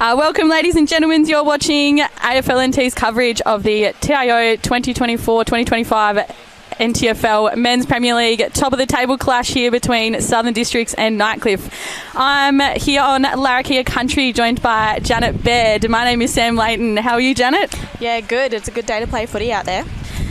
Welcome, ladies and gentlemen. You're watching AFL NT's coverage of the TIO 2024-2025 NTFL Men's Premier League top of the table clash here between Southern Districts and Nightcliff. I'm here on Larrakia Country, joined by Janet Baird. My name is Sam Layton. How are you, Janet? Yeah, good. It's a good day to play footy out there.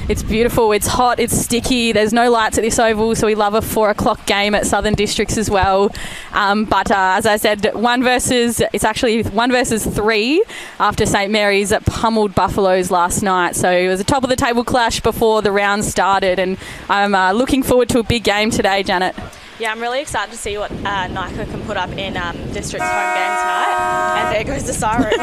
It's beautiful, it's hot, it's sticky, there's no lights at this oval, so we love a 4 o'clock game at Southern Districts as well. But as I said, it's actually 1 versus 3 after St Mary's pummeled Buffaloes last night. So it was a top of the table clash before the round started, and I'm looking forward to a big game today, Janet. Yeah, I'm really excited to see what Nightcliff can put up in District's home game tonight. And there goes the siren.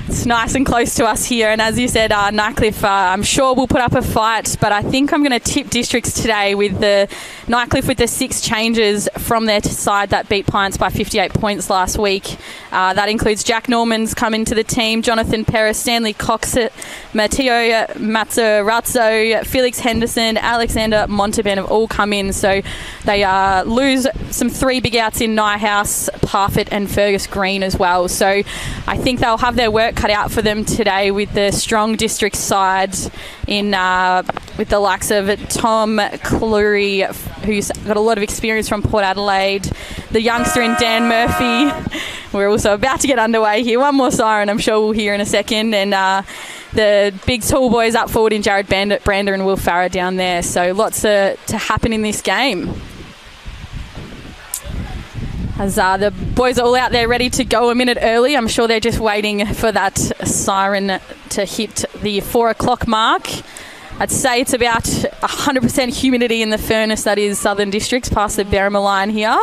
It's nice and close to us here, and as you said, Nightcliff, I'm sure will put up a fight, but I think I'm going to tip Districts today with the Nightcliff with the 6 changes from their side that beat Pints by 58 points last week. That includes Jack Norman's come into the team, Jonathan Perez, Stanley Cox, Matteo Mazzarazzo, Felix Henderson, Alexander Monteben have all come in, so they lose some 3 big outs in Nyhouse, Parfitt and Fergus Green as well. So I think they'll have their work cut out for them today with the strong District side in with the likes of Tom Cleary, who's got a lot of experience from Port Adelaide, the youngster in Dan Murphy. We're also about to get underway here. One more siren I'm sure we'll hear in a second, and the big tall boys up forward in Jared Brander and Will Farah down there. So lots to happen in this game. As the boys are all out there ready to go a minute early. I'm sure they're just waiting for that siren to hit the 4 o'clock mark. I'd say it's about 100% humidity in the furnace that is Southern Districts past the Berrima line here.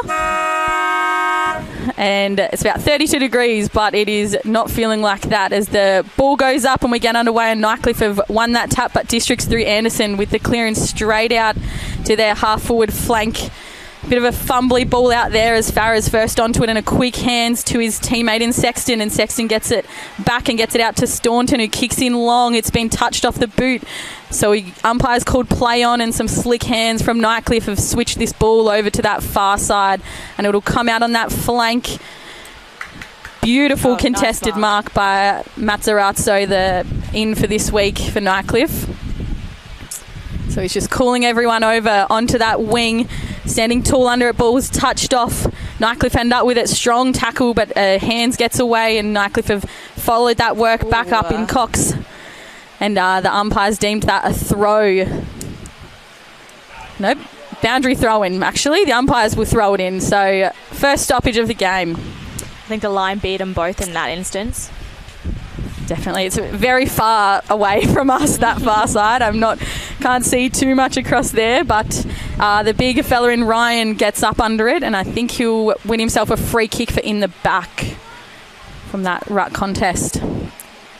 And it's about 32 degrees, but it is not feeling like that as the ball goes up and we get underway, and Nightcliff have won that tap, but Districts through Anderson with the clearance straight out to their half-forward flank. Bit of a fumbly ball out there as Farah's first onto it, and a quick hands to his teammate in Sexton, and Sexton gets it back and gets it out to Staunton, who kicks in long. It's been touched off the boot, so umpires called play on, and some slick hands from Nightcliff have switched this ball over to that far side, and it'll come out on that flank. Beautiful contested nice mark by Mazzarazzo, the in for this week for Nightcliff. So he's just calling everyone over onto that wing. Standing tall under it, ball was touched off. Nightcliff end up with it, strong tackle, but hands gets away, and Nightcliff have followed that work back up in Cox. And the umpires deemed that a throw. Nope, boundary throw-in, actually. The umpires will throw it in. So first stoppage of the game. I think the line beat them both in that instance. Definitely. It's very far away from us, that far side. Can't see too much across there, but the big fella in Ryan gets up under it, and I think he'll win himself a free kick for in the back from that ruck contest.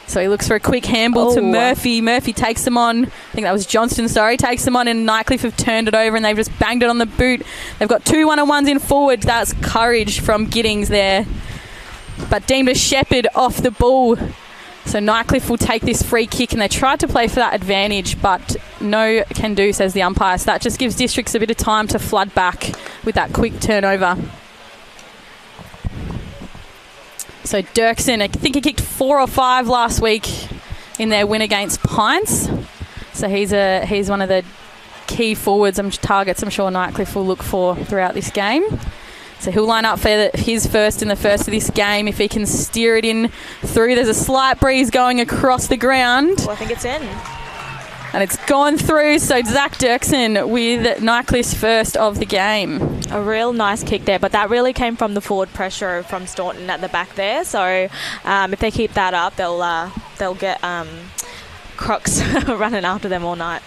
So he looks for a quick handball to Murphy. Murphy takes them on. I think that was Johnston, takes them on, and Nightcliff have turned it over and they've just banged it on the boot. They've got 2 1-on-1s in forward. That's courage from Giddings there. But deemed a shepherd off the ball. So Nightcliff will take this free kick, and they tried to play for that advantage, but no can do, says the umpire. So that just gives Districts a bit of time to flood back with that quick turnover. So Dirksen, I think he kicked 4 or 5 last week in their win against Pints. So he's one of the key forwards and targets I'm sure Nightcliff will look for throughout this game. So he'll line up for his first in the first of this game if he can steer it in through. There's a slight breeze going across the ground. Well, I think it's in. And it's gone through. So Zach Dirksen with Nightcliff's first of the game. A real nice kick there, but that really came from the forward pressure from Staunton at the back there. So if they keep that up, they'll get Crocs running after them all night.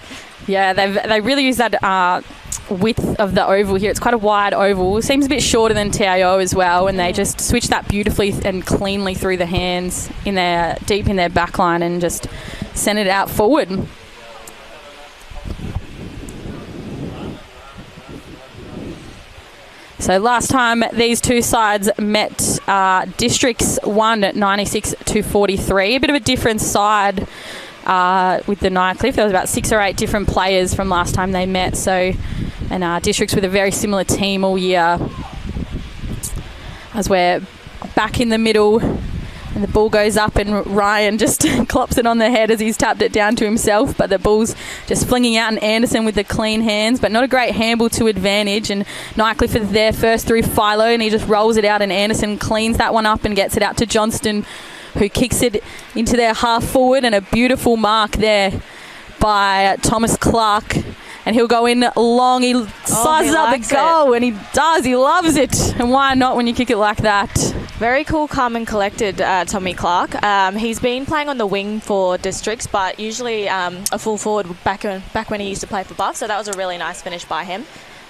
Yeah, they really use that width of the oval here. It's quite a wide oval. Seems a bit shorter than TIO as well, and they just switch that beautifully and cleanly through the hands deep in their back line and just send it out forward. So last time these two sides met, Districts won at 96-43. A bit of a different side with the Nightcliff. There was about 6 or 8 different players from last time they met. So, and Districts with a very similar team all year, as we're back in the middle. And the ball goes up and Ryan just clops it on the head as he's tapped it down to himself. But the ball's just flinging out, and Anderson with the clean hands, but not a great handball to advantage. And Nightcliff is there first through Philo, and he just rolls it out, and Anderson cleans that one up and gets it out to Johnston, who kicks it into their half forward, and a beautiful mark there by Thomas Clark. And he'll go in long. He slices up the goal, and he does. He loves it. And why not when you kick it like that? Very cool, calm and collected, Tommy Clark. He's been playing on the wing for Districts, but usually a full forward back when he used to play for Buff. So that was a really nice finish by him.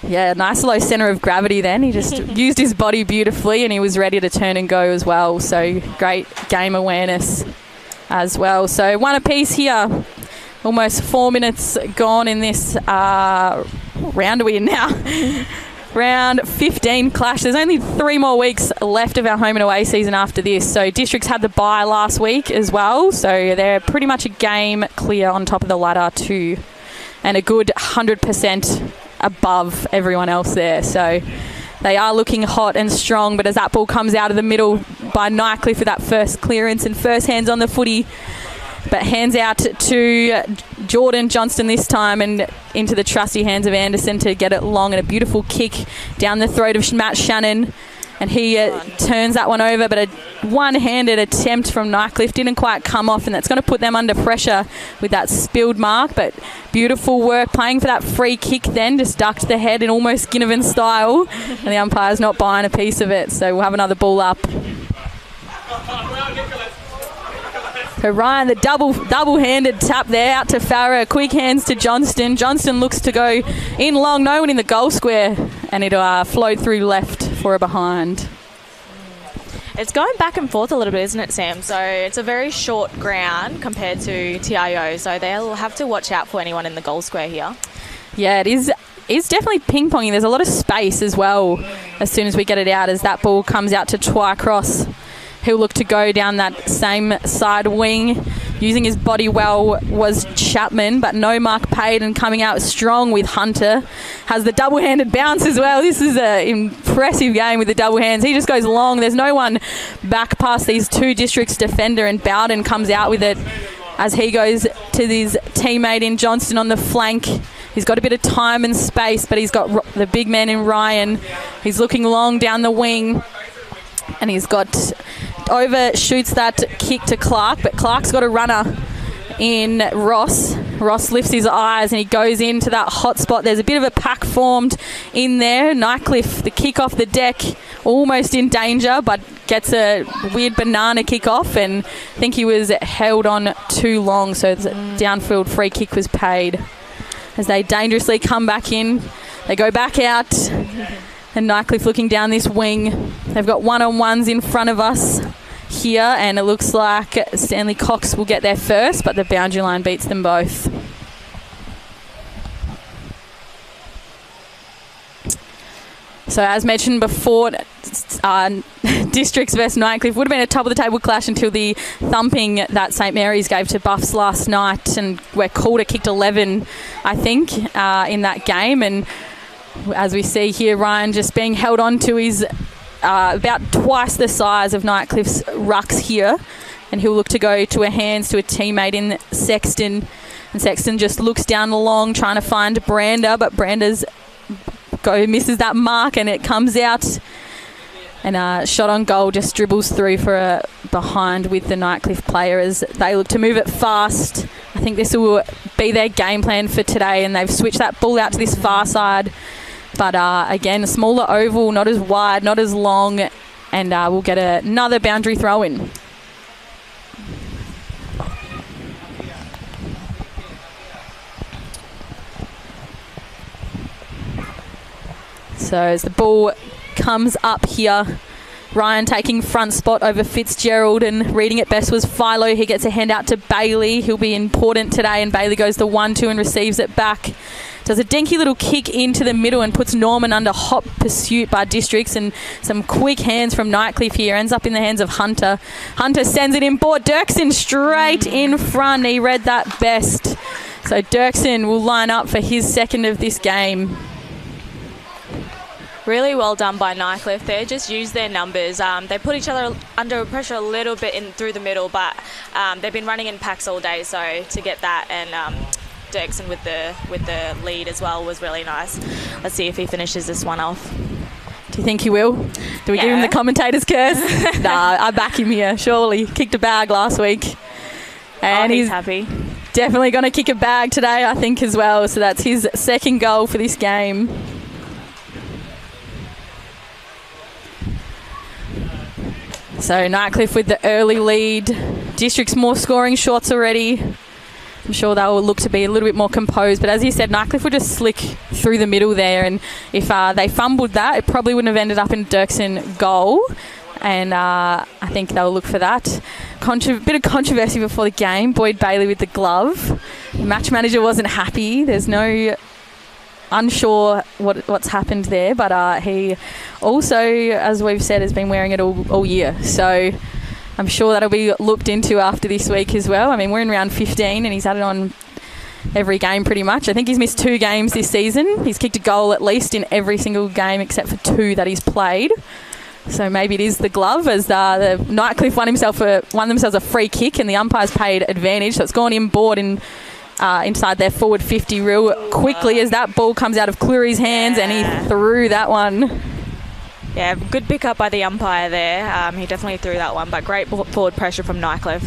Yeah, nice low centre of gravity then. He just used his body beautifully, and he was ready to turn and go as well. So great game awareness as well. So one apiece here. Almost 4 minutes gone in this round we're in now. Round 15 clash. There's only 3 more weeks left of our home and away season after this. So Districts had the bye last week as well. So they're pretty much a game clear on top of the ladder too. And a good 100% above everyone else there. So they are looking hot and strong. But as that ball comes out of the middle by Nightcliff with that first clearance and first hands on the footy, but hands out to Jordan Johnston this time and into the trusty hands of Anderson to get it long, and a beautiful kick down the throat of Matt Shannon. And he turns that one over, but a one-handed attempt from Nightcliff didn't quite come off, and that's going to put them under pressure with that spilled mark. But beautiful work playing for that free kick then, just ducked the head in almost Ginnivan style, and the umpire's not buying a piece of it, so we'll have another ball up. So Ryan, the double-handed tap there out to Farah. Quick hands to Johnston. Johnston looks to go in long. No one in the goal square. And it'll float through left for a behind. It's going back and forth a little bit, isn't it, Sam? So it's a very short ground compared to TIO. So they'll have to watch out for anyone in the goal square here. Yeah, it is. It's definitely ping-ponging. There's a lot of space as well as soon as we get it out, as that ball comes out to Twycross. He'll look to go down that same side wing. Using his body well was Chapman, but no mark paid, and coming out strong with Hunter. Has the double-handed bounce as well. This is an impressive game with the double hands. He just goes long. There's no one back past these two Districts defender, and Bowden comes out with it as he goes to his teammate in Johnston on the flank. He's got a bit of time and space, but he's got the big man in Ryan. He's looking long down the wing, and he's got overshoots that kick to Clark, but Clark's got a runner in Ross. Ross lifts his eyes and he goes into that hot spot. There's a bit of a pack formed in there. Nightcliff, the kick off the deck, almost in danger, but gets a weird banana kick off, and I think he was held on too long, so the downfield free kick was paid. As they dangerously come back in, they go back out. And Nightcliff looking down this wing. They've got one-on-ones in front of us here, and it looks like Stanley Cox will get there first, but the boundary line beats them both. So as mentioned before, Districts versus Nightcliff would have been a top-of-the-table clash until the thumping that St Mary's gave to Buffs last night, and where Calder kicked 11, I think, in that game. And as we see here, Ryan just being held on to his about twice the size of Nightcliff's rucks here, and he'll look to go to a hands to a teammate in Sexton, and Sexton just looks down the long trying to find Brander, but Brander's misses that mark, and it comes out, and shot on goal just dribbles through for a behind with the Nightcliff player as they look to move it fast. I think this will be their game plan for today, and they've switched that ball out to this far side. But again, a smaller oval, not as wide, not as long, and we'll get another boundary throw in. So as the ball comes up here, Ryan taking front spot over Fitzgerald, and reading it best was Philo. He gets a hand out to Bailey. He'll be important today, and Bailey goes the 1-2 and receives it back. Does a dinky little kick into the middle and puts Norman under hot pursuit by Districts, and some quick hands from Nightcliff here. Ends up in the hands of Hunter. Hunter sends it in board. Dirksen straight in front. He read that best. So Dirksen will line up for his second of this game. Really well done by Nightcliff. They just used their numbers. They put each other under pressure a little bit in through the middle, but they've been running in packs all day, so to get that and Dirksen with the lead as well was really nice. Let's see if he finishes this one off. Do you think he will? Do we give him the commentator's curse? Nah, I back him here, surely. Kicked a bag last week. And he's happy. Definitely going to kick a bag today, I think, as well. So that's his second goal for this game. So Nightcliff with the early lead. District's more scoring shots already. I'm sure they will look to be a little bit more composed. But as you said, Nightcliff would just slick through the middle there. And if they fumbled that, it probably wouldn't have ended up in Dirksen goal. And I think they'll look for that. Bit of controversy before the game. Boyd Bailey with the glove. The match manager wasn't happy. There's no unsure what's happened there. But he also, as we've said, has been wearing it all year. So I'm sure that'll be looked into after this week as well. I mean, we're in round 15 and he's had it on every game pretty much. I think he's missed 2 games this season. He's kicked a goal at least in every single game except for 2 that he's played. So maybe it is the glove, as the Nightcliff won themselves a free kick and the umpires paid advantage. So it's gone inboard inside their forward 50 real quickly as that ball comes out of Cleary's hands and he threw that one. Yeah, good pick up by the umpire there. He definitely threw that one, but great forward pressure from Nightcliff.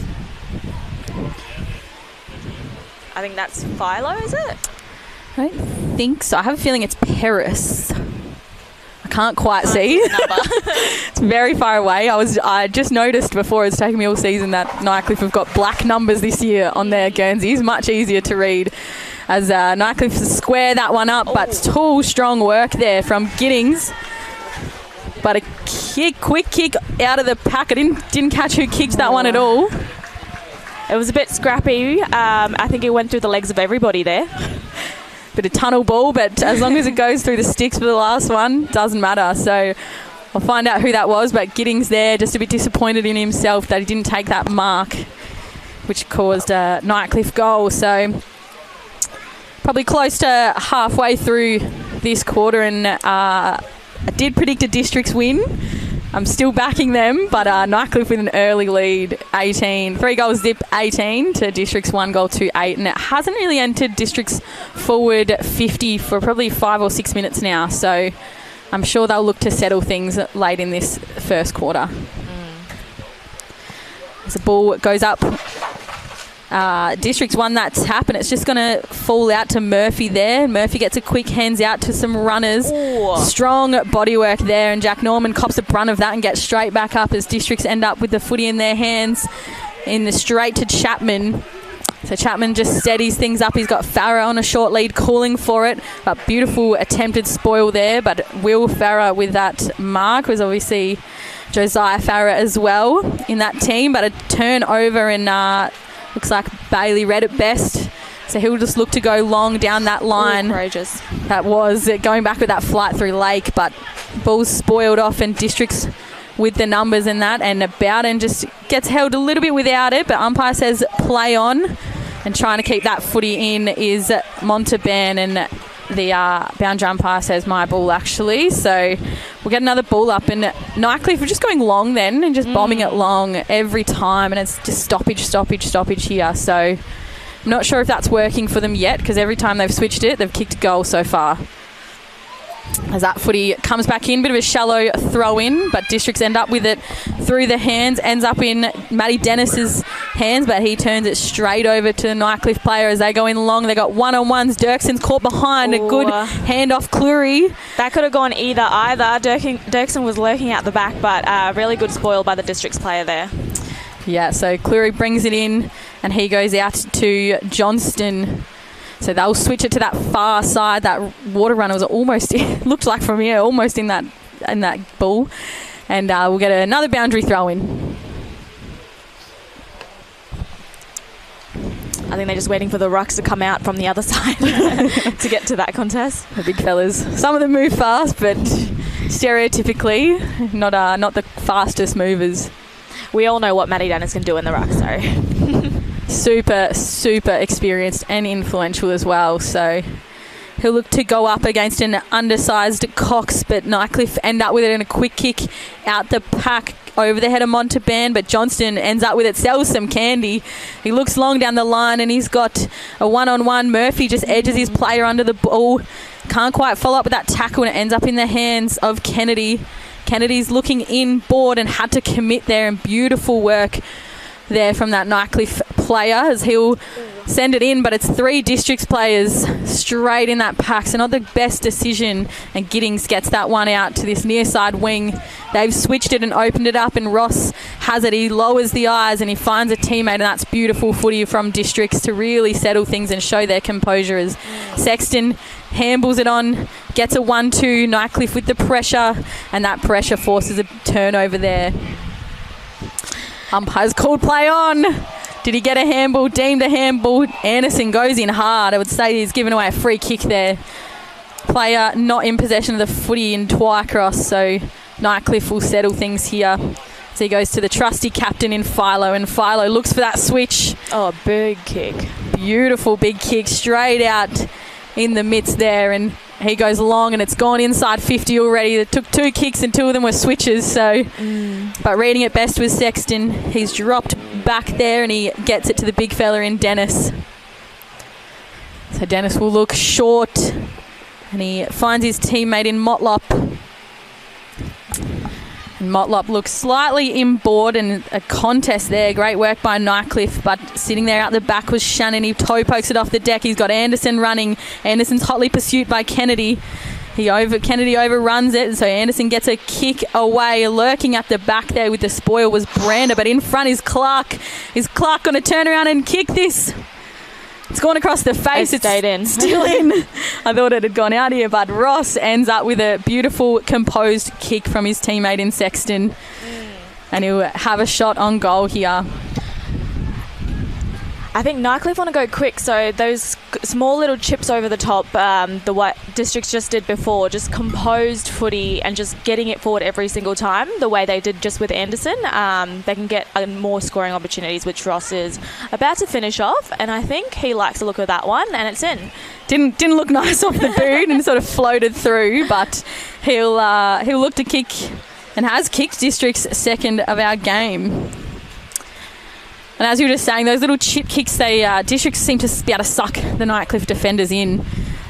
I think that's Philo, is it? I don't think so. I have a feeling it's Paris. I can't quite see. It's very far away. I just noticed before, it's taken me all season, that Nightcliff have got black numbers this year on their Guernseys. Much easier to read as Nightcliff square that one up, but tall, strong work there from Giddings. But a quick kick out of the pack. I didn't catch who kicked that one at all. It was a bit scrappy. I think it went through the legs of everybody there. Bit of tunnel ball, but as long as it goes through the sticks for the last one, doesn't matter. So I'll find out who that was, but Giddings there just a bit disappointed in himself that he didn't take that mark, which caused a Nightcliff goal. So probably close to halfway through this quarter, and I did predict a Districts win. I'm still backing them, but Nightcliff with an early lead, 18. 3 goals zip, 18 to Districts 1 goal to 8. And it hasn't really entered Districts forward 50 for probably 5 or 6 minutes now. So I'm sure they'll look to settle things late in this first quarter. As the ball goes up, Districts won that tap, and it's just going to fall out to Murphy there. Murphy gets a quick hands out to some runners. Ooh. Strong bodywork there, and Jack Norman cops the brunt of that and gets straight back up as Districts end up with the footy in their hands in the straight to Chapman. So Chapman just steadies things up. He's got Farah on a short lead calling for it, but beautiful attempted spoil there. But Will Farah with that mark was obviously Josiah Farah as well in that team, but a turnover, and looks like Bailey read it best. So he'll just look to go long down that line. Ooh, courageous. That was it, going back with that flight through Lake, but ball's spoiled off, and Districts with the numbers in that, and Bowden just gets held a little bit without it, but umpire says play on, and trying to keep that footy in is Monteban, and the boundary umpire says my ball actually. So we'll get another ball up, and Nightcliff, we're just going long then and just bombing it long every time, and it's just stoppage here. So I'm not sure if that's working for them yet, because every time they've switched it, they've kicked a goal so far. As that footy comes back in, bit of a shallow throw in, but Districts end up with it through the hands, ends up in Matty Dennis's hands, but he turns it straight over to the Nightcliff player as they go in long. They got one-on-ones. Dirksen's caught behind. Ooh. A good hand off Cleary. That could have gone either. Dirksen was lurking out the back, but really good spoil by the Districts player there. Yeah, so Cleary brings it in, and he goes out to Johnston. So they'll switch it to that far side. That water runner was almost, looked like from here, almost in that ball. And we'll get another boundary throw in. I think they're just waiting for the rucks to come out from the other side to get to that contest. The big fellas. Some of them move fast, but stereotypically not the fastest movers. We all know what Matty Dennis can do in the ruck, so... Super experienced and influential as well. So He'll look to go up against an undersized Cox, but Nightcliff end up with it in a quick kick out the pack over the head of Montalban, but Johnston ends up with it, sells some candy. He looks long down the line and he's got a one-on-one. Murphy just edges his player under the ball. Can't quite follow up with that tackle and it ends up in the hands of Kennedy. Kennedy's looking inboard and had to commit there, and beautiful work there from that Nightcliff player as he'll send it in, but it's 3 Districts players straight in that pack, so not the best decision, and Giddings gets that one out to this near side wing. They've switched it and opened it up, and Ross has it. He lowers the eyes and he finds a teammate, and that's beautiful footy from Districts to really settle things and show their composure as Sexton handles it on, gets a 1-2. Nightcliff with the pressure, and that pressure forces a turnover there. Umpire's called play on. Did he get a handball? Deemed a handball. Anderson goes in hard. I would say he's given away a free kick there. Player not in possession of the footy in Twycross, so Nightcliff will settle things here. So he goes to the trusty captain in Philo, and Philo looks for that switch. Oh, big kick. Beautiful big kick straight out in the midst there, and he goes long and it's gone inside 50 already. It took 2 kicks and 2 of them were switches, so but reading it best was Sexton. He's dropped back there and he gets it to the big fella in Dennis. So Dennis will look short and he finds his teammate in Motlop. And Motlop looks slightly inboard, and a contest there. Great work by Nightcliff, but sitting there out the back was Shannon. He toe pokes it off the deck. He's got Anderson running. Anderson's hotly pursued by Kennedy. Kennedy overruns it, so Anderson gets a kick away. Lurking at the back there with the spoil was Brander, but in front is Clark. Is Clark going to turn around and kick this? It's gone across the face. It stayed in. Still in. I thought it had gone out here, but Ross ends up with a beautiful, composed kick from his teammate in Sexton. And he'll have a shot on goal here. I think Nightcliff want to go quick, so those small little chips over the top, the what Districts just did before, just composed footy and just getting it forward every single time, the way they did just with Anderson, they can get more scoring opportunities, which Ross is about to finish off, and I think he likes the look of that one, and it's in. Didn't look nice off the boot and sort of floated through, but he'll look to kick, and has kicked Districts' second of our game. And as you were just saying, those little chip kicks, Districts seem to be able to suck the Nightcliff defenders in,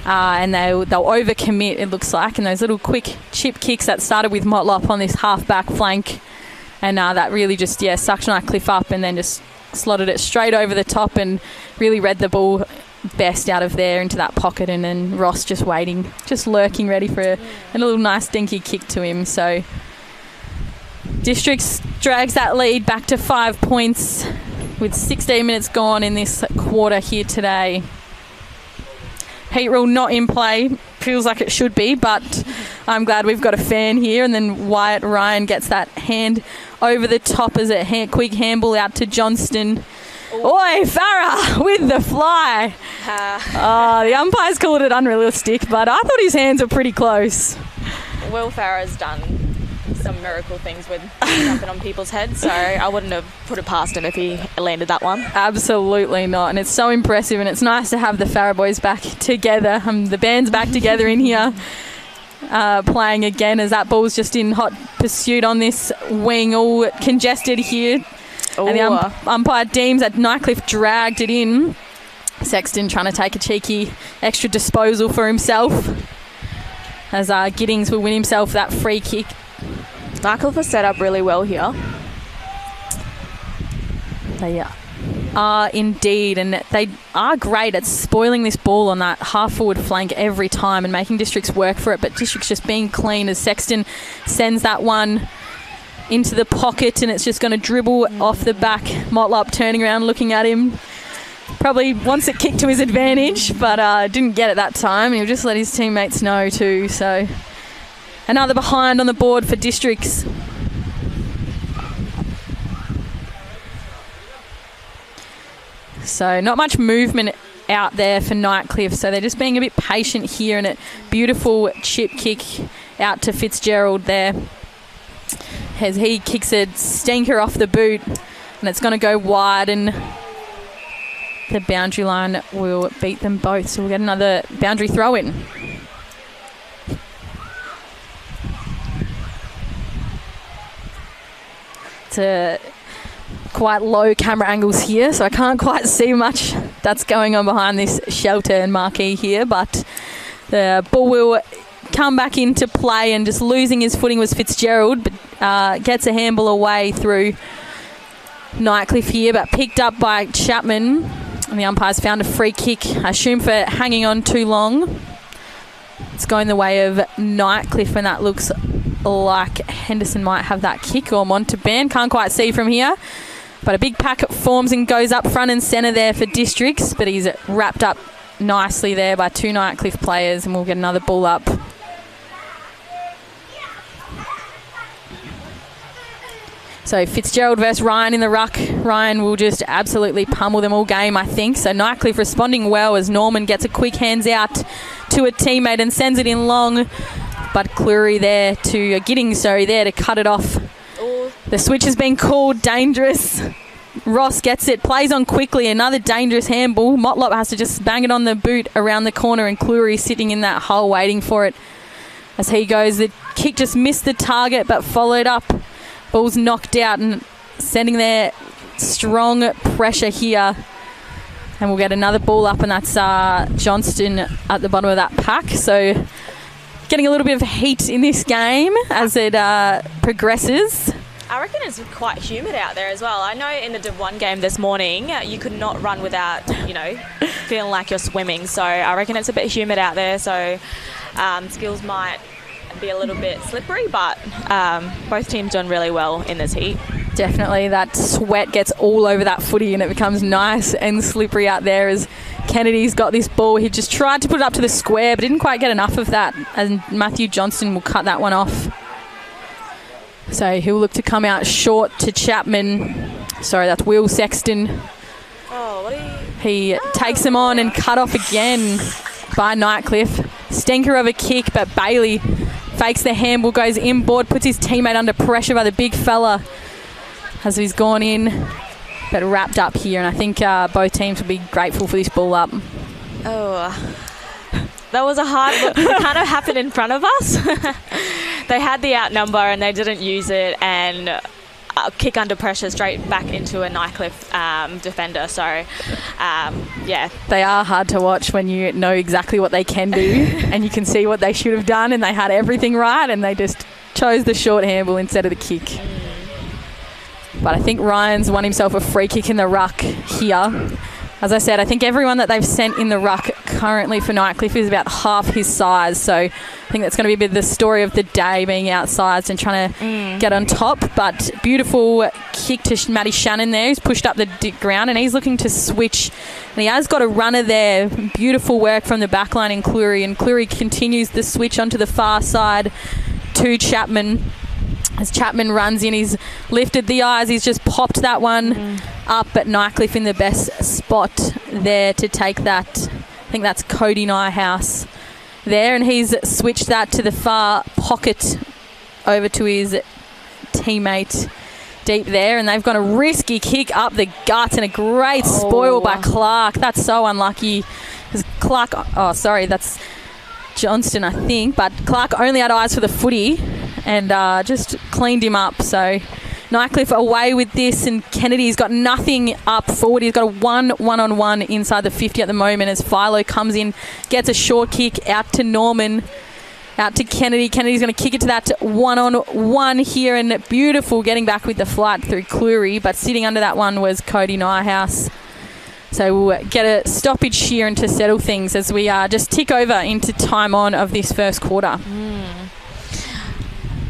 and they'll overcommit, it looks like. And those little quick chip kicks that started with Motlop on this half-back flank, and that really just, sucked Nightcliff up and then just slotted it straight over the top and really read the ball best out of there into that pocket. And then Ross just waiting, just lurking, ready for a little nice dinky kick to him. So Districts drags that lead back to 5 points with 16 minutes gone in this quarter here today. Heat rule not in play. Feels like it should be, but I'm glad we've got a fan here. And then Wyatt Ryan gets that hand over the top as a quick handball out to Johnston. Oi, Farah with the fly. The umpires called it unrealistic, but I thought his hands were pretty close. Will Farah's done some miracle things with jumping on people's heads, so I wouldn't have put it past him if he landed that one. Absolutely not, and it's so impressive, and it's nice to have the Farah boys back together. The band's back together in here playing again, as that ball's just in hot pursuit on this wing, all congested here. Ooh. And the umpire deems that Nightcliff dragged it in. Sexton trying to take a cheeky extra disposal for himself, as Giddings will win himself that free kick. Nightcliff is set up really well here. They are indeed, and they are great at spoiling this ball on that half-forward flank every time and making Districts work for it, but Districts just being clean as Sexton sends that one into the pocket, and it's just going to dribble off the back. Motlop turning around, looking at him. Probably wants it kicked to his advantage, but didn't get it that time. He'll just let his teammates know too, so another behind on the board for Districts. So not much movement out there for Nightcliff, so they're just being a bit patient here, and a beautiful chip kick out to Fitzgerald there as he kicks a stinker off the boot, and it's going to go wide, and the boundary line will beat them both. So we'll get another boundary throw in. It's quite low camera angles here, so I can't quite see much that's going on behind this shelter and marquee here, but the ball will come back into play, and just losing his footing was Fitzgerald, but gets a handball away through Nightcliff here, but picked up by Chapman, and the umpires found a free kick, I assume for hanging on too long. It's going the way of Nightcliff, and that looks like Henderson might have that kick, or Montalban, can't quite see from here. But a big pack forms and goes up front and centre there for Districts, but he's wrapped up nicely there by two Nightcliff players, and we'll get another ball up. So Fitzgerald versus Ryan in the ruck. Ryan will just absolutely pummel them all game, I think. So Nightcliff responding well as Norman gets a quick hands out to a teammate and sends it in long. But Cleary there to Giddings, there to cut it off. Ooh. The switch has been called dangerous. Ross gets it, plays on quickly, another dangerous handball. Motlop has to just bang it on the boot around the corner, and Cleary sitting in that hole waiting for it. As he goes, the kick just missed the target but followed up. Ball's knocked out and sending their strong pressure here. And we'll get another ball up, and that's Johnston at the bottom of that pack. So getting a little bit of heat in this game as it progresses. I reckon it's quite humid out there as well. I know in the Div 1 game this morning, you could not run without, feeling like you're swimming. So I reckon it's a bit humid out there. So skills might be a little bit slippery, but both teams doing really well in this heat. Definitely, that sweat gets all over that footy and it becomes nice and slippery out there as Kennedy's got this ball. He just tried to put it up to the square but didn't quite get enough of that, and Matthew Johnston will cut that one off. So he'll look to come out short to Chapman. Sorry, that's Will Sexton. Oh, what are you... He takes him on and cut off again by Nightcliff. Stinker of a kick, but Bailey fakes the handball, goes inboard, puts his teammate under pressure by the big fella as he's gone in, but wrapped up here. And I think both teams will be grateful for this ball up. Oh, that was a hard look. It kind of happened in front of us. They had the outnumber and they didn't use it, and kick under pressure straight back into a Nightcliff defender. So, yeah. They are hard to watch when you know exactly what they can do and you can see what they should have done, and they had everything right and they just chose the short handball instead of the kick. But I think Ryan's won himself a free kick in the ruck here. As I said, I think everyone that they've sent in the ruck currently for Nightcliff is about half his size. So I think that's going to be a bit of the story of the day, being outsized and trying to get on top. But beautiful kick to Matty Shannon there. He's pushed up the ground and he's looking to switch. And he has got a runner there. Beautiful work from the backline in Cleary. And Cleary continues the switch onto the far side to Chapman. As Chapman runs in, he's lifted the eyes, he's just popped that one up, but Nightcliff in the best spot there to take that. I think that's Cody Nyhouse there, and he's switched that to the far pocket over to his teammate deep there, and they've got a risky kick up the guts and a great spoil by Clark. That's so unlucky. Clark, that's Johnston, I think, but Clark only had eyes for the footy and just cleaned him up. So Nightcliff away with this, and Kennedy's got nothing up forward. He's got a one-on-one inside the 50 at the moment as Philo comes in, gets a short kick out to Norman, out to Kennedy. Kennedy's going to kick it to that one-on-one here, and beautiful getting back with the flight through Cleary, but sitting under that one was Cody Nyhouse. So we'll get a stoppage here and to settle things as we just tick over into time on of this first quarter.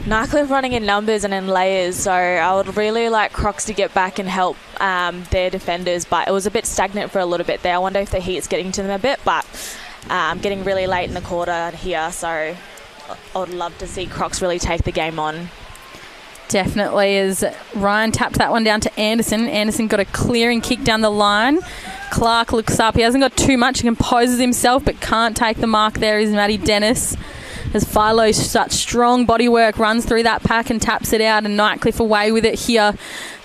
Nightcliff running in numbers and in layers, so I would really like Crocs to get back and help their defenders, but it was a bit stagnant for a little bit there. I wonder if the heat's getting to them a bit, but getting really late in the quarter here, so I would love to see Crocs really take the game on. Definitely, as Ryan tapped that one down to Anderson. Anderson got a clearing kick down the line. Clark looks up. He hasn't got too much. He composes himself, but can't take the mark there is Matty Dennis. As Philo's such strong body work runs through that pack and taps it out, and Nightcliff away with it here.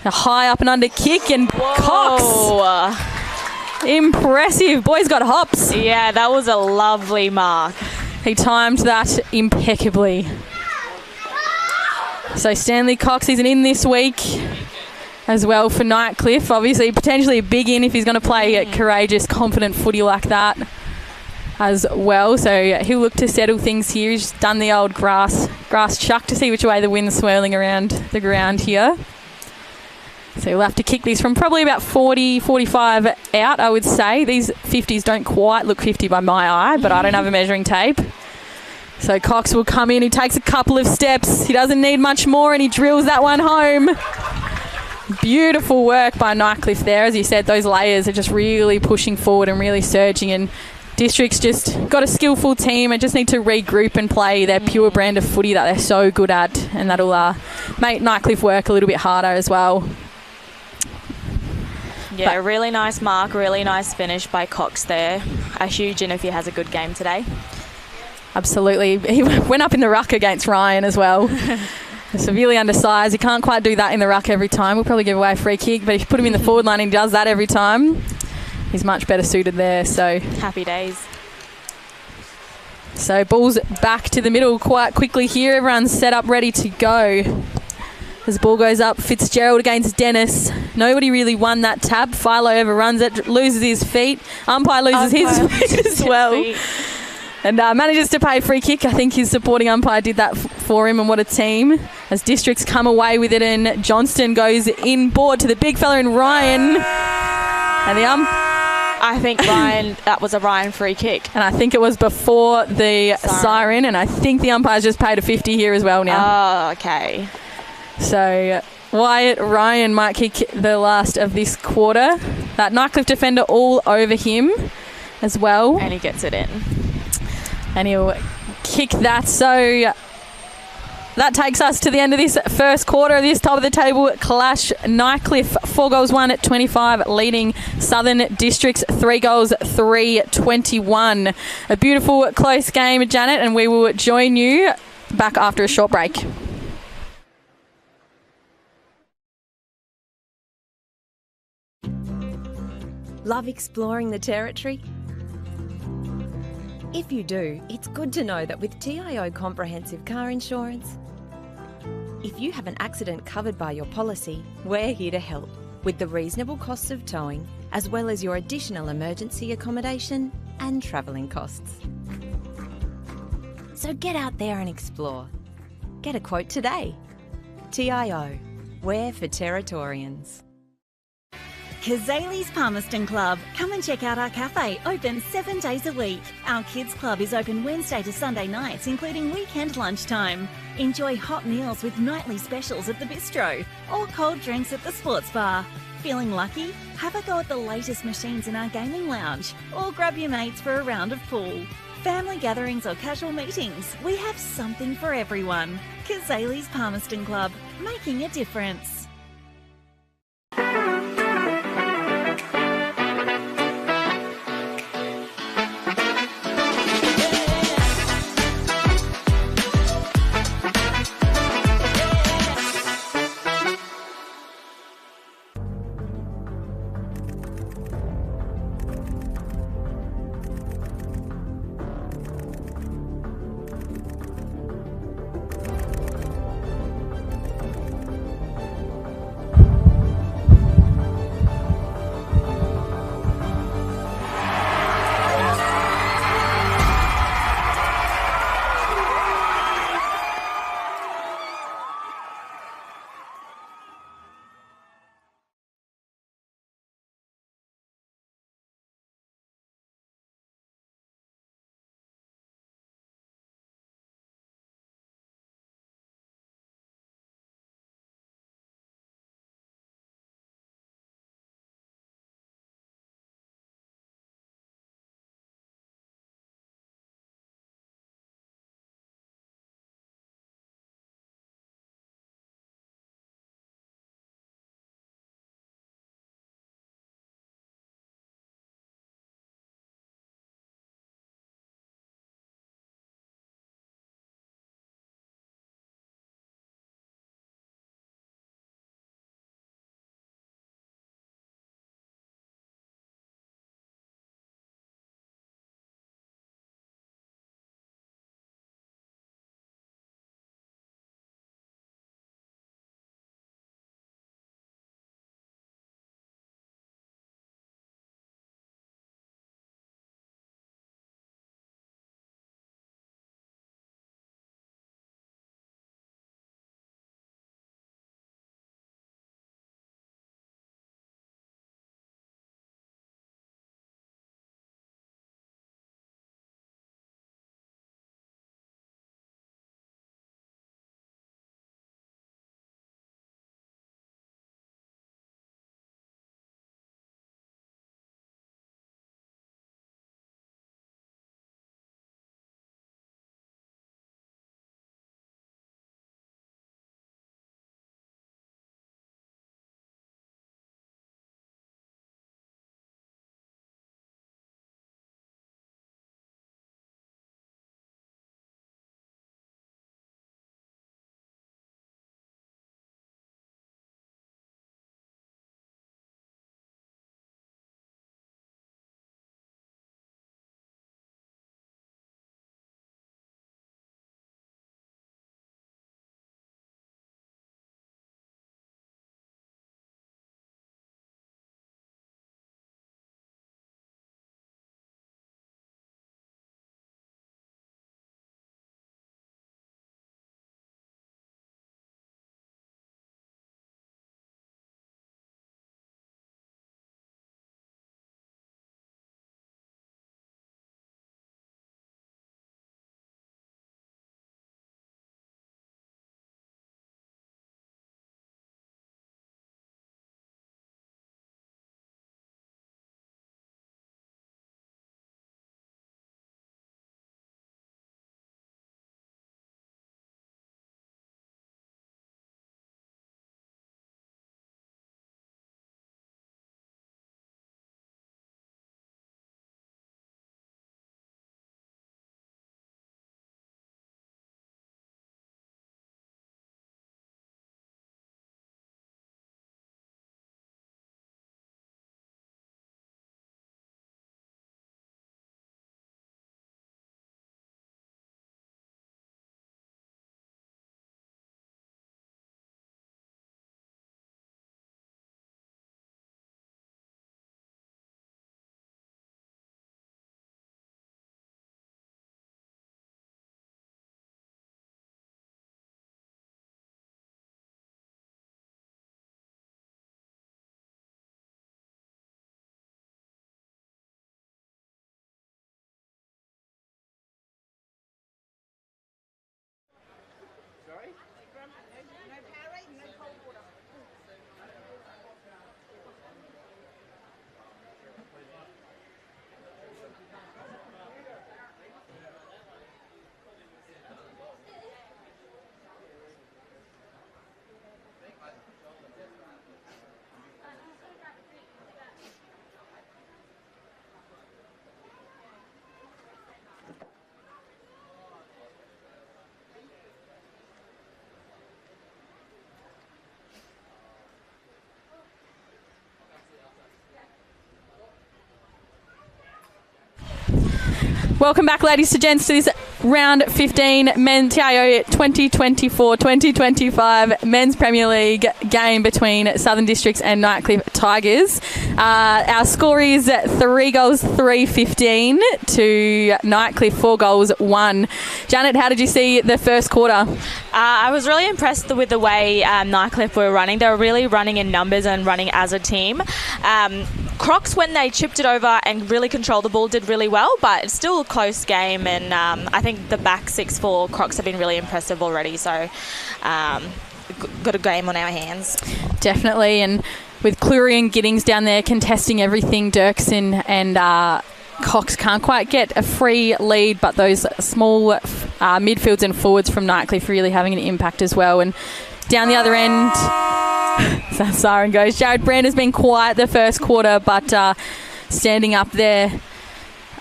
A high up and under kick, and Cox Impressive. Boy's got hops. Yeah, that was a lovely mark. He timed that impeccably. So Stanley Cox isn't in this week as well for Nightcliff. Obviously, potentially a big in if he's going to play courageous, confident footy like that as well. So he'll look to settle things here. He's done the old grass chuck to see which way the wind's swirling around the ground here. So he'll have to kick this from probably about 40, 45 out, I would say. These 50s don't quite look 50 by my eye, but I don't have a measuring tape. So Cox will come in. He takes a couple of steps. He doesn't need much more, and he drills that one home. Beautiful work by Nightcliff there. As you said, those layers are just really pushing forward and really surging, and District's just got a skillful team and just need to regroup and play their pure brand of footy that they're so good at, and that'll make Nightcliff work a little bit harder as well. Yeah, really nice mark, really nice finish by Cox there. A huge in if he has a good game today. Absolutely. He went up in the ruck against Ryan as well. Severely undersized. He can't quite do that in the ruck every time. We'll probably give away a free kick, but if you put him in the forward line and he does that every time, he's much better suited there. So happy days. So ball's back to the middle quite quickly here. Everyone's set up, ready to go. As the ball goes up, Fitzgerald against Dennis. Nobody really won that tap. Philo overruns it, loses his feet. Umpire loses his feet as well. And manages to pay a free kick. I think his supporting umpire did that for him, and what a team. As Districts come away with it, and Johnston goes inboard to the big fella in Ryan. And the I think Ryan, that was a Ryan free kick. And I think it was before the siren, and I think the umpire's just paid a 50 here as well now. Oh, okay. So Wyatt Ryan might kick the last of this quarter. That Nightcliff defender all over him as well. And he gets it in. And he'll kick that. So that takes us to the end of this first quarter of this top of the table clash. Nightcliff 4 goals 1 at 25, leading Southern Districts 3 goals 3-21. A beautiful close game, Janet, and we will join you back after a short break. Love exploring the territory? If you do, it's good to know that with TIO Comprehensive Car Insurance, if you have an accident covered by your policy, we're here to help with the reasonable costs of towing, as well as your additional emergency accommodation and travelling costs. So get out there and explore. Get a quote today. TIO, we're for Territorians. Kazali's Palmerston Club. Come and check out our cafe, open 7 days a week. Our kids club is open Wednesday to Sunday nights, including weekend lunchtime. Enjoy hot meals with nightly specials at the bistro or cold drinks at the sports bar. Feeling lucky? Have a go at the latest machines in our gaming lounge or grab your mates for a round of pool. Family gatherings or casual meetings, we have something for everyone. Kazali's Palmerston Club, making a difference. Welcome back, ladies and gents, to this round 15 men's TIO 2024-2025 men's Premier League game between Southern Districts and Nightcliff Tigers. Our score is 3 goals 3-15 to Nightcliff 4 goals 1. Janet, how did you see the first quarter? I was really impressed with the way Nightcliff were running. They were really running in numbers and running as a team. Crocs, when they chipped it over and really controlled the ball, did really well, but it's still a close game, and I think the back six for Crocs have been really impressive already, so got a game on our hands. Definitely, and with Cleary and Giddings down there contesting everything, Dirksen and Cox can't quite get a free lead, but those small midfields and forwards from Nightcliff really having an impact as well. And down the other end, that siren goes. Jared Brand has been quiet the first quarter, but standing up there,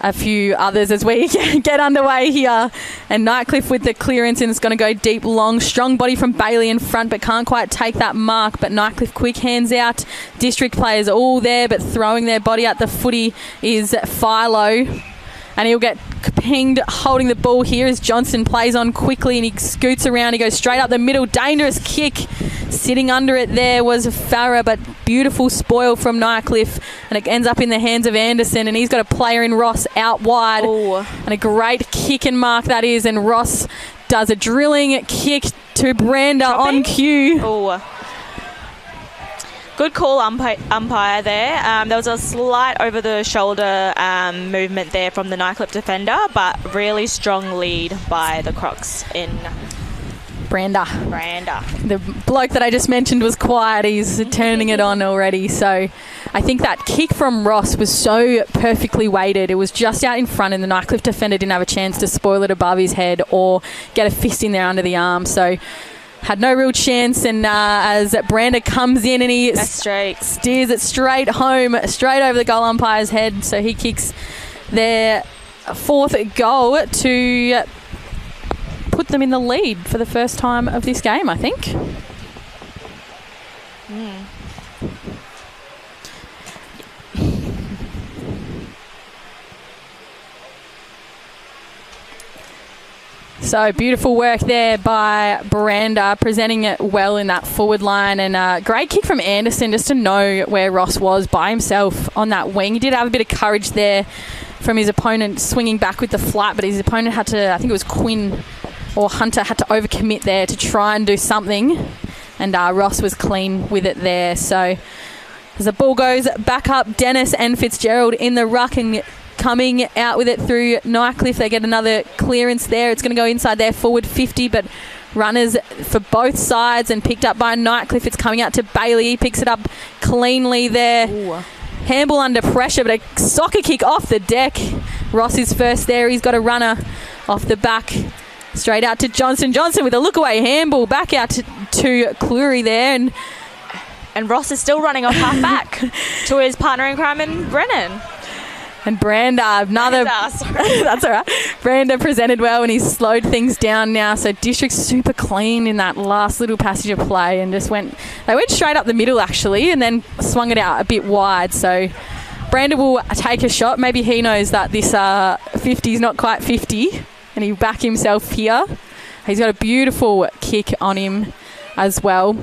a few others as we get underway here. And Nightcliff with the clearance, and it's going to go deep, long, strong body from Bailey in front, but can't quite take that mark. But Nightcliff quick hands out. District players all there, but throwing their body at the footy is Philo. And he'll get pinged holding the ball here as Johnson plays on quickly, and he scoots around. He goes straight up the middle. Dangerous kick. Sitting under it there was Farah, but beautiful spoil from Nightcliff, and it ends up in the hands of Anderson, and he's got a player in Ross out wide. Ooh. And a great kick and mark that is, and Ross does a drilling kick to Brander on cue. Ooh. Good call, umpire there. There was a slight over-the-shoulder movement there from the Nightcliff defender, but really strong lead by the Crocs in Brander. The bloke that I just mentioned was quiet. He's turning it on already. So I think that kick from Ross was so perfectly weighted. It was just out in front, and the Nightcliff defender didn't have a chance to spoil it above his head or get a fist in there under the arm. So had no real chance, and as Brander comes in and he steers it straight home, straight over the goal umpire's head. So he kicks their fourth goal to put them in the lead for the first time of this game, I think. So beautiful work there by Brander, presenting it well in that forward line, and a great kick from Anderson just to know where Ross was by himself on that wing. He did have a bit of courage there from his opponent swinging back with the flat, but his opponent had to, I think it was Quinn or Hunter, had to overcommit there to try and do something, and Ross was clean with it there. So as the ball goes back up, Dennis and Fitzgerald in the ruck and coming out with it through Nightcliff. They get another clearance there. It's going to go inside their forward 50, but runners for both sides and picked up by Nightcliff. It's coming out to Bailey. He picks it up cleanly there. Ooh. Handball under pressure, but a soccer kick off the deck. Ross is first there. He's got a runner off the back. Straight out to Johnson. Johnson with a look-away handball back out to Cleary there. And Ross is still running off half-back to his partner in crime in Brennan. And Brander, that's all right. Brander presented well, and he's slowed things down now. So District's super clean in that last little passage of play, and they went straight up the middle actually, and then swung it out a bit wide. So Brander will take a shot. Maybe he knows that this 50 is not quite 50, and he'll back himself here. He's got a beautiful kick on him as well.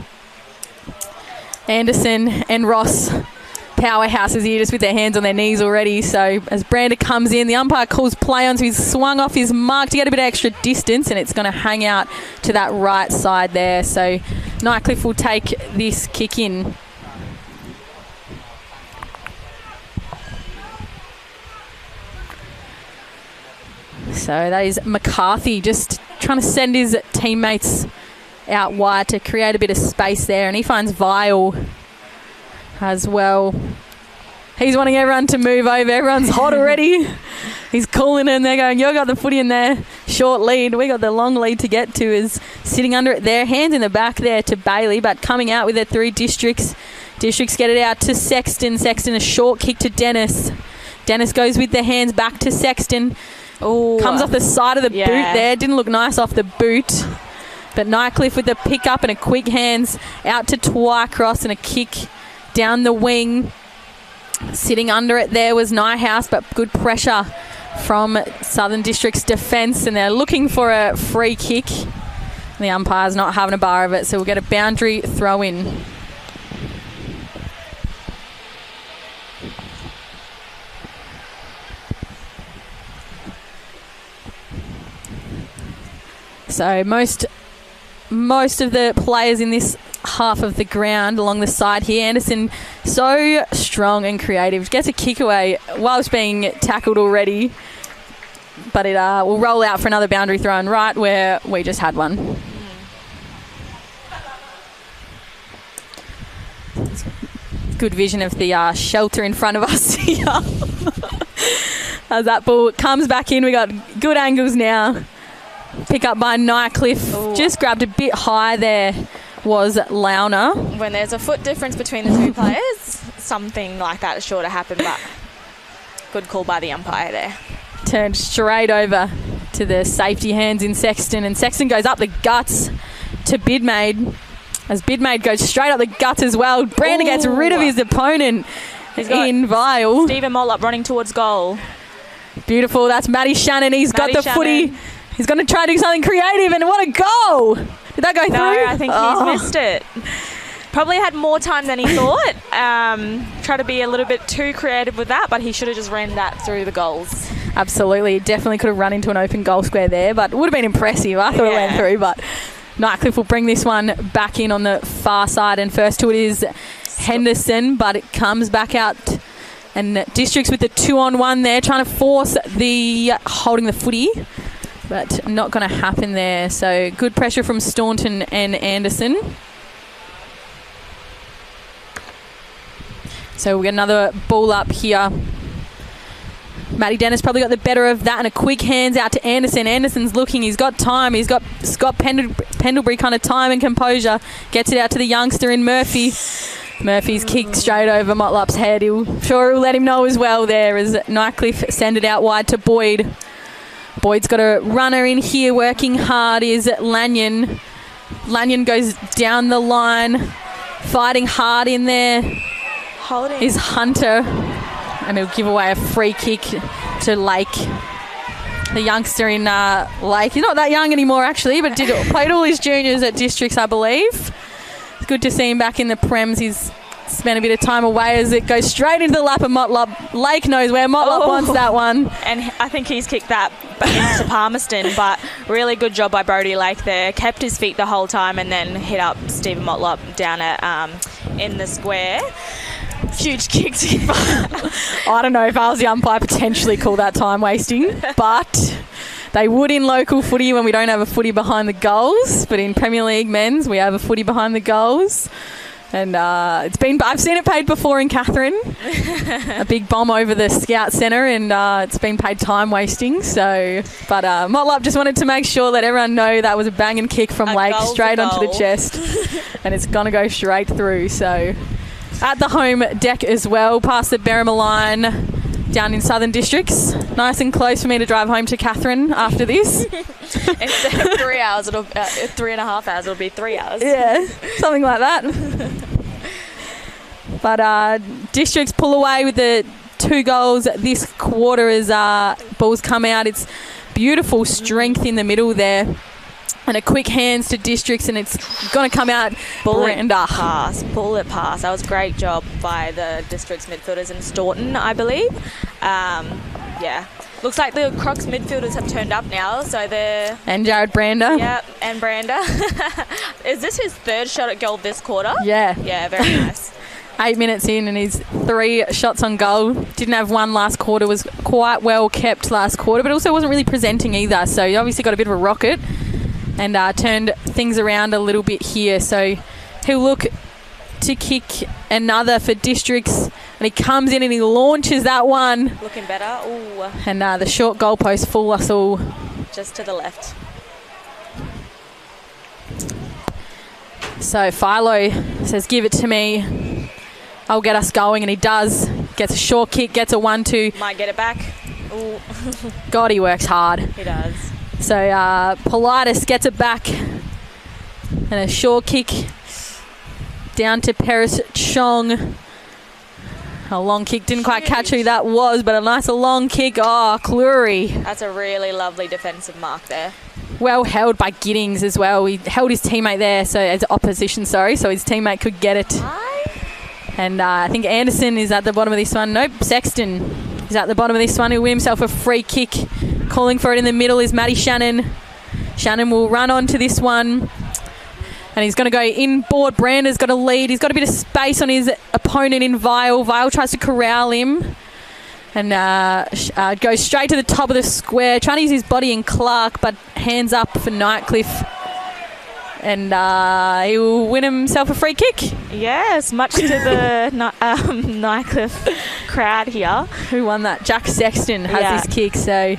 Anderson and Ross, powerhouses here, just with their hands on their knees already. So as Brander comes in, the umpire calls play on, so he's swung off his mark to get a bit of extra distance, and it's going to hang out to that right side there. So Nightcliff will take this kick in. So that is McCarthy just trying to send his teammates out wide to create a bit of space there, and he finds Vile as well. He's wanting everyone to move over. Everyone's hot already. He's calling in. They're going, you got the footy in there. Short lead. We got the long lead to get to. Is sitting under it there. Hands in the back there to Bailey, but coming out with it through Districts. Districts get it out to Sexton. Sexton, a short kick to Dennis. Dennis goes with the hands back to Sexton. Ooh. Comes off the side of the boot there. Didn't look nice off the boot. But Nightcliff with the pick up and a quick hands out to Twycross, and a kick down the wing. Sitting under it there was Nyhouse, but good pressure from Southern District's defence, and they're looking for a free kick. The umpire's not having a bar of it, so we'll get a boundary throw in. So most of the players in this half of the ground along the side here. Anderson so strong and creative. Gets a kick away whilst being tackled already. But it will roll out for another boundary throw in right where we just had one. Good vision of the shelter in front of us here. As that ball comes back in, we got good angles now. Pick up by Nightcliff. Ooh. Just grabbed a bit high there was Launer. When there's a foot difference between the two players, something like that is sure to happen, but good call by the umpire there. Turned straight over to the safety hands in Sexton, and Sexton goes up the guts to Bidmaid. As Bidmaid goes straight up the guts as well. Brander gets rid of his opponent in Vile. Stephen Mollop running towards goal. Beautiful. That's Matty Shannon. He's got the footy. He's going to try to do something creative, and what a goal! Did that go through? No, I think he's missed it. Probably had more time than he thought. Try to be a little bit too creative with that, but he should have just ran that through the goals. Absolutely. Definitely could have run into an open goal square there, but it would have been impressive. I thought it went through, but Nightcliff will bring this one back in on the far side, and first to it is Henderson, but it comes back out. And Districts with the 2-on-1 there, trying to force the holding the footy. But not going to happen there. So good pressure from Staunton and Anderson. So we'll get another ball up here. Matty Dennis probably got the better of that, and a quick hands out to Anderson. Anderson's looking. He's got time. He's got Scott Pendlebury kind of time and composure. Gets it out to the youngster in Murphy. Murphy's kicked straight over Motlop's head. He'll let him know as well there as Nightcliff send it out wide to Boyd. Boyd's got a runner in here working hard is Lanyon. Lanyon goes down the line, fighting hard in there. Holding. Is Hunter, and he'll give away a free kick to Lake. The youngster in Lake. He's not that young anymore actually, but played all his juniors at Districts, I believe. It's good to see him back in the Prems. He's spent a bit of time away as it goes straight into the lap of Motlop. Lake knows where Motlop wants that one. And I think he's kicked that into Palmerston, but really good job by Brody Lake there. Kept his feet the whole time and then hit up Stephen Motlop down at in the square. Huge kick. I don't know if I was the umpire, potentially call that time wasting, but they would in local footy when we don't have a footy behind the goals. But in Premier League men's, we have a footy behind the goals. And I've seen it paid before in Katherine. A big bomb over the Scout Centre, and it's been paid time wasting. So, but Motlop just wanted to make sure that everyone know that was a banging kick from Lake straight onto the chest, and it's gonna go straight through. So, at the home deck as well, past the Berrima line, down in Southern Districts. Nice and close for me to drive home to Katherine after this. Instead of 3 hours, 3.5 hours, it'll be 3 hours. Yeah, something like that. But Districts pull away with the 2 goals this quarter as balls come out. It's beautiful strength in the middle there. And a quick hands to Districts, and it's going to come out. Bullet pass. That was a great job by the Districts midfielders in Staunton, I believe. Yeah. Looks like the Crocs midfielders have turned up now, so they're... And Jared Brander. Yep, and Brander. Is this his 3rd shot at goal this quarter? Yeah. Yeah, very nice. 8 minutes in, and he's 3 shots on goal. Didn't have one last quarter, was quite well kept last quarter, but also wasn't really presenting either, so he obviously got a bit of a rocket and turned things around a little bit here. So he'll look to kick another for Districts, and he comes in and he launches that one. Looking better. Ooh. And the short goalpost fool us all. Just to the left. So Philo says, give it to me. I'll get us going, and he does. Gets a short kick, gets a 1-2. Might get it back. Ooh. God, he works hard. He does. So Politis gets it back, and a short kick down to Paris Chong. A long kick. Didn't quite catch who that was, but a nice long kick. Oh, Clury. That's a really lovely defensive mark there. Well held by Giddings as well. He held his teammate there, so as opposition, so his teammate could get it. And I think Anderson is at the bottom of this one. Nope, Sexton is at the bottom of this one. He'll win himself a free kick. Calling for it in the middle is Matty Shannon. Shannon will run on to this one. And he's going to go inboard. Brander's got a lead. He's got a bit of space on his opponent in Vile. Vile tries to corral him. And goes straight to the top of the square. Trying to use his body in Clark, but hands up for Nightcliff. And he will win himself a free kick. Yes, much to the Nightcliff crowd here. Who won that? Jack Sexton has this kick, so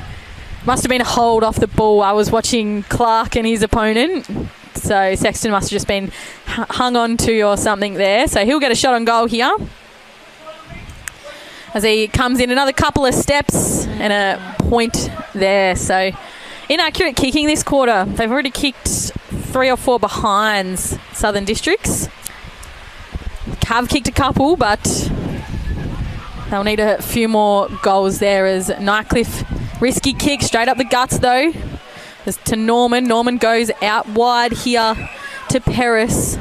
must have been a hold off the ball. I was watching Clark and his opponent, so Sexton must have just been hung on to or something there. So he'll get a shot on goal here. As he comes in another couple of steps and a point there. So inaccurate kicking this quarter. They've already kicked 3 or 4 behinds, Southern Districts. Have kicked a couple, but they'll need a few more goals there as Nightcliff. Risky kick, straight up the guts though. As to Norman. Norman goes out wide here to Paris.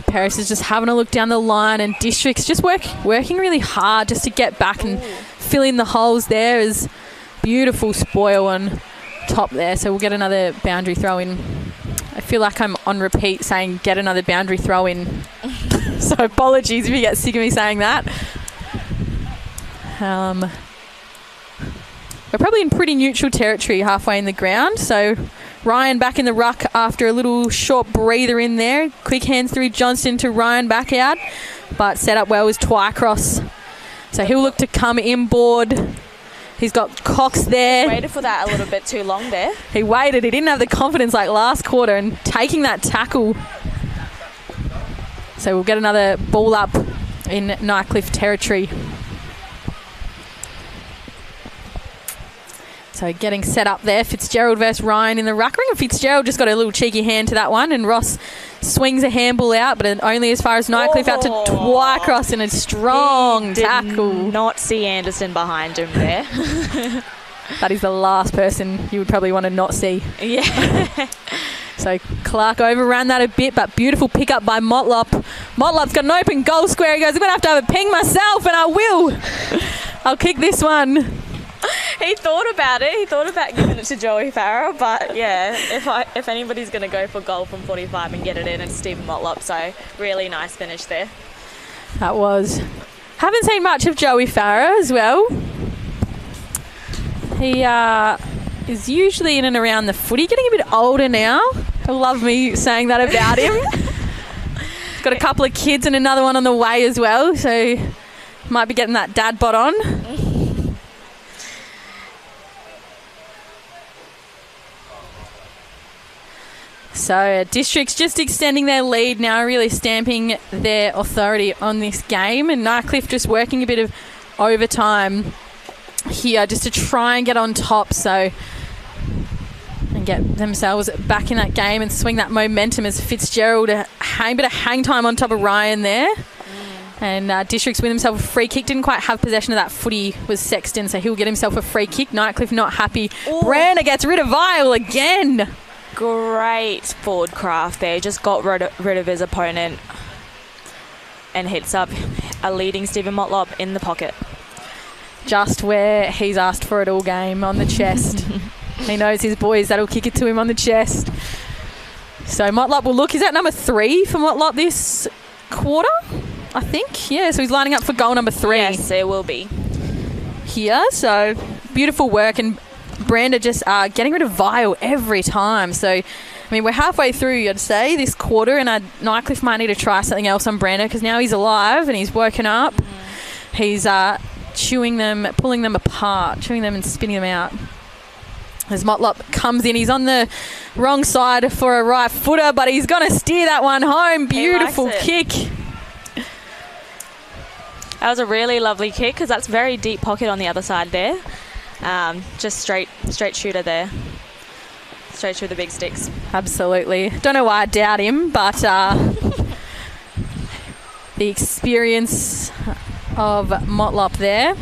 Paris is just having a look down the line, and District's just working really hard just to get back and fill in the holes there. Is beautiful spoil on top there, so we'll get another boundary throw in. I feel like I'm on repeat saying get another boundary throw in. So apologies if you get sick of me saying that. We're probably in pretty neutral territory halfway in the ground, so Ryan back in the ruck after a little short breather in there. Quick hands through Johnston to Ryan back out, but set up well is Twycross. So he'll look to come inboard. He's got Cox there. Waited for that a little bit too long there. He waited. He didn't have the confidence like last quarter and taking that tackle. So we'll get another ball up in Nightcliff territory. So getting set up there, Fitzgerald versus Ryan in the ruck ring. And Fitzgerald just got a little cheeky hand to that one, and Ross swings a handball out, but only as far as Nightcliff out to Twycross in a strong tackle. Not see Anderson behind him there. That is the last person you would probably want to not see. Yeah. So Clark overran that a bit, but beautiful pickup by Motlop. Motlop's got an open goal square. He goes, I'm going to have a ping myself, and I will. I'll kick this one. He thought about it. He thought about giving it to Joey Farrow, but yeah, if anybody's going to go for goal from 45 and get it in, it's Stephen Motlop. So really nice finish there. That was. Haven't seen much of Joey Farrow as well. He is usually in and around the footy, getting a bit older now. I love me saying that about him. He's got a couple of kids and another one on the way as well, so might be getting that dad bod on. So District's just extending their lead now, really stamping their authority on this game. And Nightcliff just working a bit of overtime here just to try and get on top, so and get themselves back in that game and swing that momentum as Fitzgerald a bit of hang time on top of Ryan there. And Districts win himself a free kick. Didn't quite have possession of that footy, was Sexton, so he'll get himself a free kick. Nightcliff not happy. Brander gets rid of Vile again. Great forward craft there. Just got rid of his opponent and hits up a leading Stephen Motlop in the pocket. Just where he's asked for it all game, on the chest. He knows his boys that'll kick it to him on the chest. So Motlop will look. Is that number 3 for Motlop this quarter? I think. Yeah, so he's lining up for goal number 3. Yes, it will be. Here, so beautiful work, and Brander just getting rid of Vile every time. So, I mean, we're halfway through, I'd say, this quarter, and Nightcliff might need to try something else on Brander because now he's alive and he's woken up. He's chewing them, pulling them apart, chewing them and spinning them out. As Motlop comes in, he's on the wrong side for a right footer, but he's going to steer that one home. Beautiful kick. That was a really lovely kick because that's very deep pocket on the other side there. Just straight shooter there. Straight through the big sticks. Absolutely. Don't know why I doubt him, but the experience of Motlop there.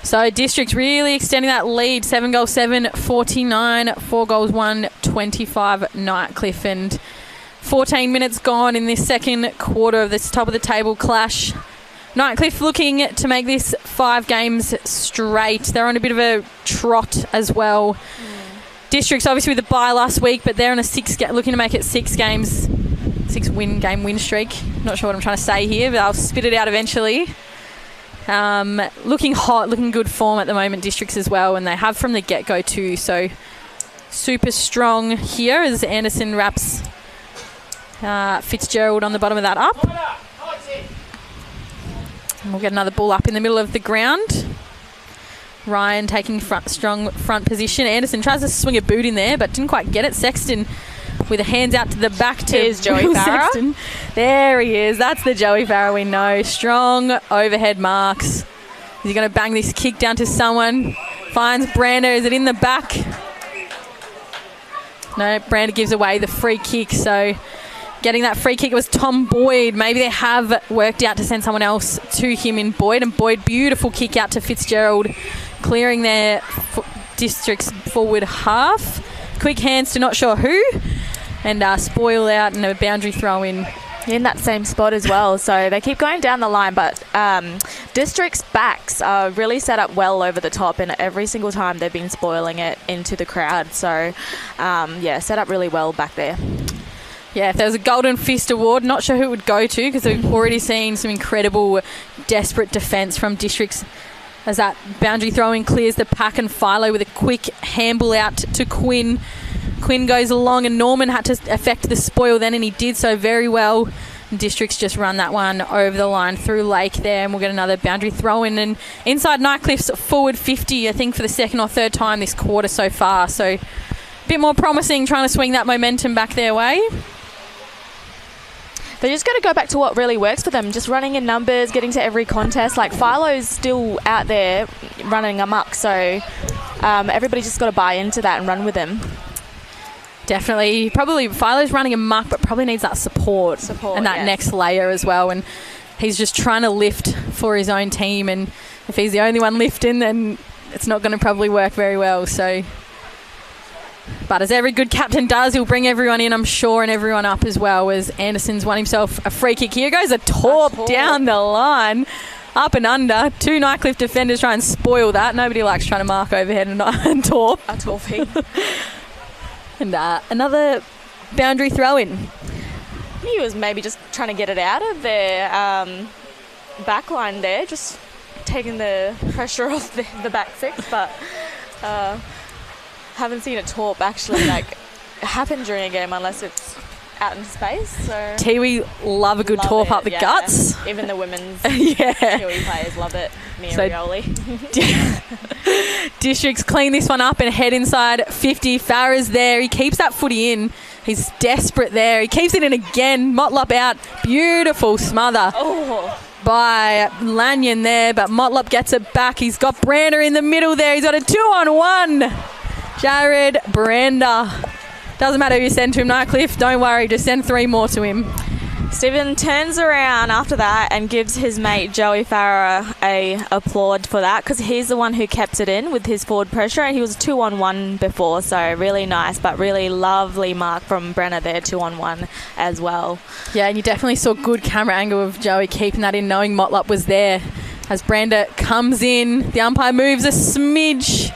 So District's really extending that lead. 7 goals 7, 49, 4 goals 1, 25 Nightcliff, and 14 minutes gone in this second quarter of this top of the table clash. Nightcliff looking to make this 5 games straight. They're on a bit of a trot as well. District's obviously with the bye last week, but they're on a looking to make it 6 games, 6 game win streak. Not sure what I'm trying to say here, but I'll spit it out eventually. Looking hot, looking good form at the moment, Districts as well, and they have from the get-go too, so super strong here as Anderson wraps Fitzgerald on the bottom of that up. And we'll get another ball up in the middle of the ground. Ryan taking strong front position. Anderson tries to swing a boot in there, but didn't quite get it. Sexton with the hands out to the back to Here's Joey Farah. Sexton. There he is. That's the Joey Farah we know. Strong overhead marks. Is he going to bang this kick down to someone? Finds Brander. Is it in the back? No, Brander gives away the free kick. So getting that free kick was Tom Boyd. Maybe they have worked out to send someone else to him in Boyd. And Boyd, beautiful kick out to Fitzgerald, clearing their District's forward half. Quick hands to not sure who. And spoil out and a boundary throw in. In that same spot as well. So they keep going down the line, but District's backs are really set up well over the top, and every single time they've been spoiling it into the crowd. So, set up really well back there. Yeah, if there was a Golden Fist award, not sure who it would go to, because we've already seen some incredible, desperate defence from Districts as that boundary throw-in clears the pack, and Philo with a quick handball out to Quinn. Quinn goes along, and Norman had to affect the spoil then, and he did so very well. Districts just run that one over the line through Lake there, and we'll get another boundary throw-in. And inside Nightcliff's forward 50, I think, for the second or third time this quarter so far. So a bit more promising, trying to swing that momentum back their way. They're just going to go back to what really works for them, just running in numbers, getting to every contest. Like, Philo's still out there running amok, so everybody just got to buy into that and run with him. Definitely. Probably Philo's running amok, but probably needs that support and that next layer as well. And he's just trying to lift for his own team, and if he's the only one lifting, then it's not going to probably work very well. So, but as every good captain does, he'll bring everyone in, I'm sure, and everyone up as well, as Anderson's won himself a free kick. Here goes a torp down the line, up and under. 2 Nightcliff defenders try and spoil that. Nobody likes trying to mark overhead and torp. A torping. And another boundary throw-in. He was maybe just trying to get it out of their back line there, just taking the pressure off the back 6, but haven't seen a torp actually happen during a game unless it's out in space. So Tiwi love a good torp up the guts. Even the women's yeah. Tiwi players love it. Rioli. Districts clean this one up and head inside 50. Farah's there. He keeps that footy in. He's desperate there. He keeps it in again. Motlop out. Beautiful smother by Lanyon there, but Motlop gets it back. He's got Brander in the middle there. He's got a 2-on-1. Jared Brander. Doesn't matter who you send to him, Nightcliff. Don't worry, just send 3 more to him. Stephen turns around after that and gives his mate Joey Farah a applaud for that, because he's the one who kept it in with his forward pressure, and he was 2-on-1 before, so really nice, but really lovely mark from Brenner there, 2-on-1 as well. Yeah, and you definitely saw good camera angle of Joey keeping that in, knowing Motlop was there. As Brander comes in, the umpire moves a smidge,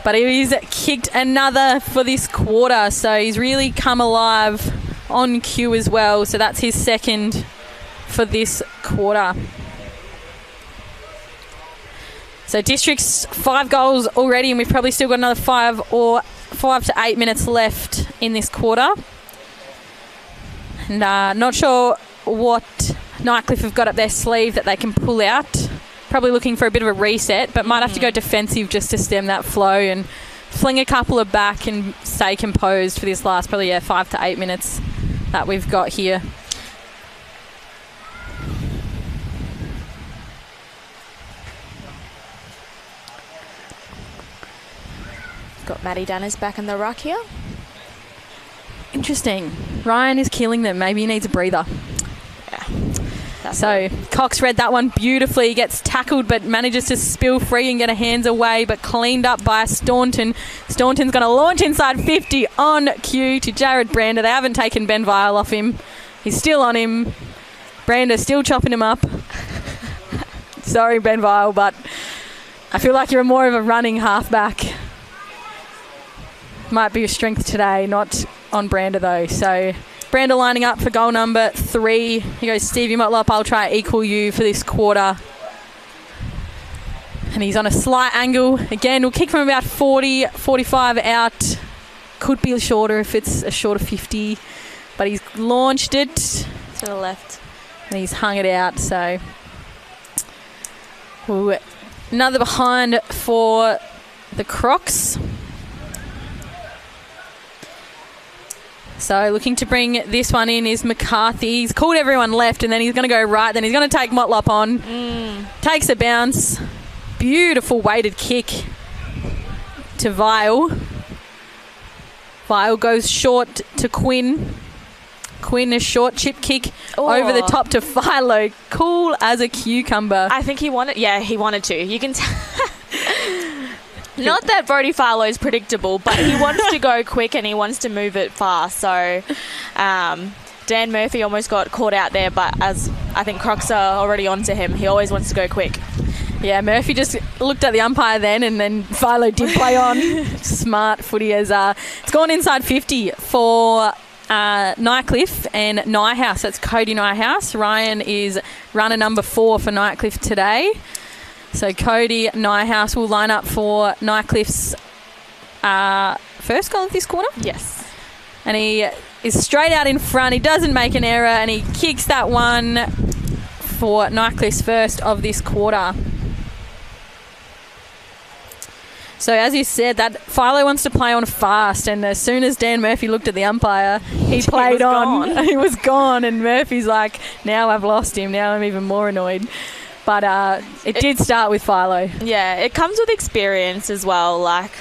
but he's kicked another for this quarter, so he's really come alive on cue as well. So that's his second for this quarter. So District's 5 goals already, and we've probably still got another 5 to 8 minutes left in this quarter. And not sure what Nightcliff have got up their sleeve that they can pull out. Probably looking for a bit of a reset, but might have to go defensive just to stem that flow and fling a couple of back and stay composed for this last probably 5 to 8 minutes that we've got here. Got Maddie Danners back in the ruck here. Interesting. Ryan is killing them. Maybe he needs a breather. So Cox read that one beautifully. He gets tackled but manages to spill free and get a hands away, but cleaned up by Staunton. Staunton's going to launch inside 50 on cue to Jared Brander. They haven't taken Ben Vile off him. He's still on him. Brander still chopping him up. Sorry, Ben Vile, but I feel like you're more of a running halfback. Might be your strength today, not on Brander though. So Brander lining up for goal number 3. He goes, Stevie Motlop, I'll try equal you for this quarter. And he's on a slight angle. Again, we'll kick from about 40, 45 out. Could be shorter if it's a shorter 50. But he's launched it to the left. And he's hung it out. So another behind for the Crocs. So looking to bring this one in is McCarthy. He's called everyone left and then he's going to go right. Then he's going to take Motlop on. Takes a bounce. Beautiful weighted kick to Vile. Vile goes short to Quinn. Quinn, a short chip kick over the top to Philo. Cool as a cucumber. I think he wanted to. You can not that Brody Philo is predictable, but he wants to go quick and he wants to move it fast. So Dan Murphy almost got caught out there, but as I think Crocs are already onto him, he always wants to go quick. Yeah, Murphy just looked at the umpire then, and then Philo did play on. Smart footy as it's gone inside 50 for Nightcliff and Nyhouse. That's Cody Nyhouse. Ryan is runner number 4 for Nightcliff today. So Cody Nyhouse will line up for Nightcliff's first goal of this quarter. Yes. And he is straight out in front. He doesn't make an error and he kicks that one for Nightcliff's first of this quarter. So as you said, that Philo wants to play on fast, and as soon as Dan Murphy looked at the umpire, he played on. He was gone, and Murphy's like, now I've lost him. Now I'm even more annoyed. But it did start with Philo. Yeah, it comes with experience as well. Like,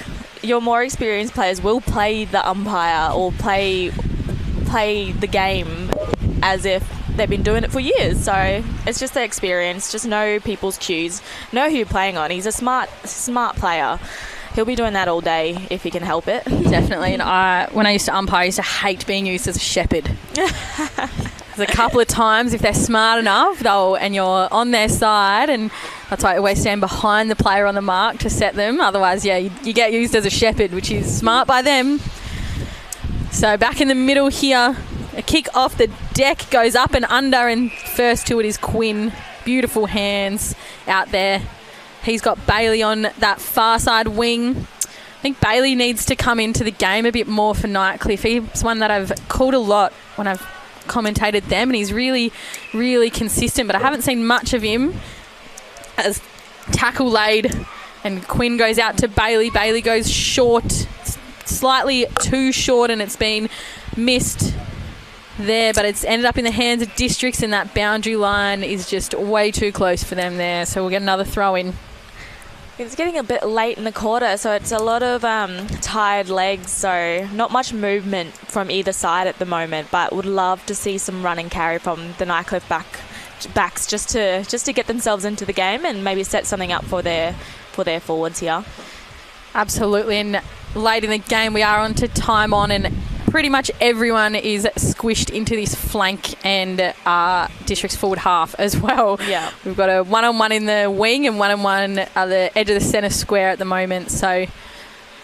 your more experienced players will play the umpire or play the game as if they've been doing it for years. So it's just the experience. Just know people's cues. Know who you're playing on. He's a smart player. He'll be doing that all day if he can help it. Definitely. And when I used to umpire, I used to hate being used as a shepherd. There's a couple of times, if they're smart enough, and you're on their side, and that's why I always stand behind the player on the mark to set them. Otherwise, yeah, you get used as a shepherd, which is smart by them. So back in the middle here, a kick off the deck goes up and under, and first to it is Quinn. Beautiful hands out there. He's got Bailey on that far side wing. I think Bailey needs to come into the game a bit more for Nightcliff. He's one that I've called a lot when I've commentated them, and he's really, really consistent, but I haven't seen much of him as tackle laid, and Quinn goes out to Bailey. Bailey goes short, slightly too short, and it's been missed there, but it's ended up in the hands of Districts, and that boundary line is just way too close for them there, so we'll get another throw in. It's getting a bit late in the quarter, so it's a lot of tired legs, so not much movement from either side at the moment, but would love to see some run and carry from the Nightcliff backs just to get themselves into the game and maybe set something up for their forwards here. Absolutely, and late in the game we are on to time on, and pretty much everyone is squished into this flank and District's forward half as well. Yeah. We've got a one-on-one in the wing and one-on-one at the edge of the centre square at the moment. So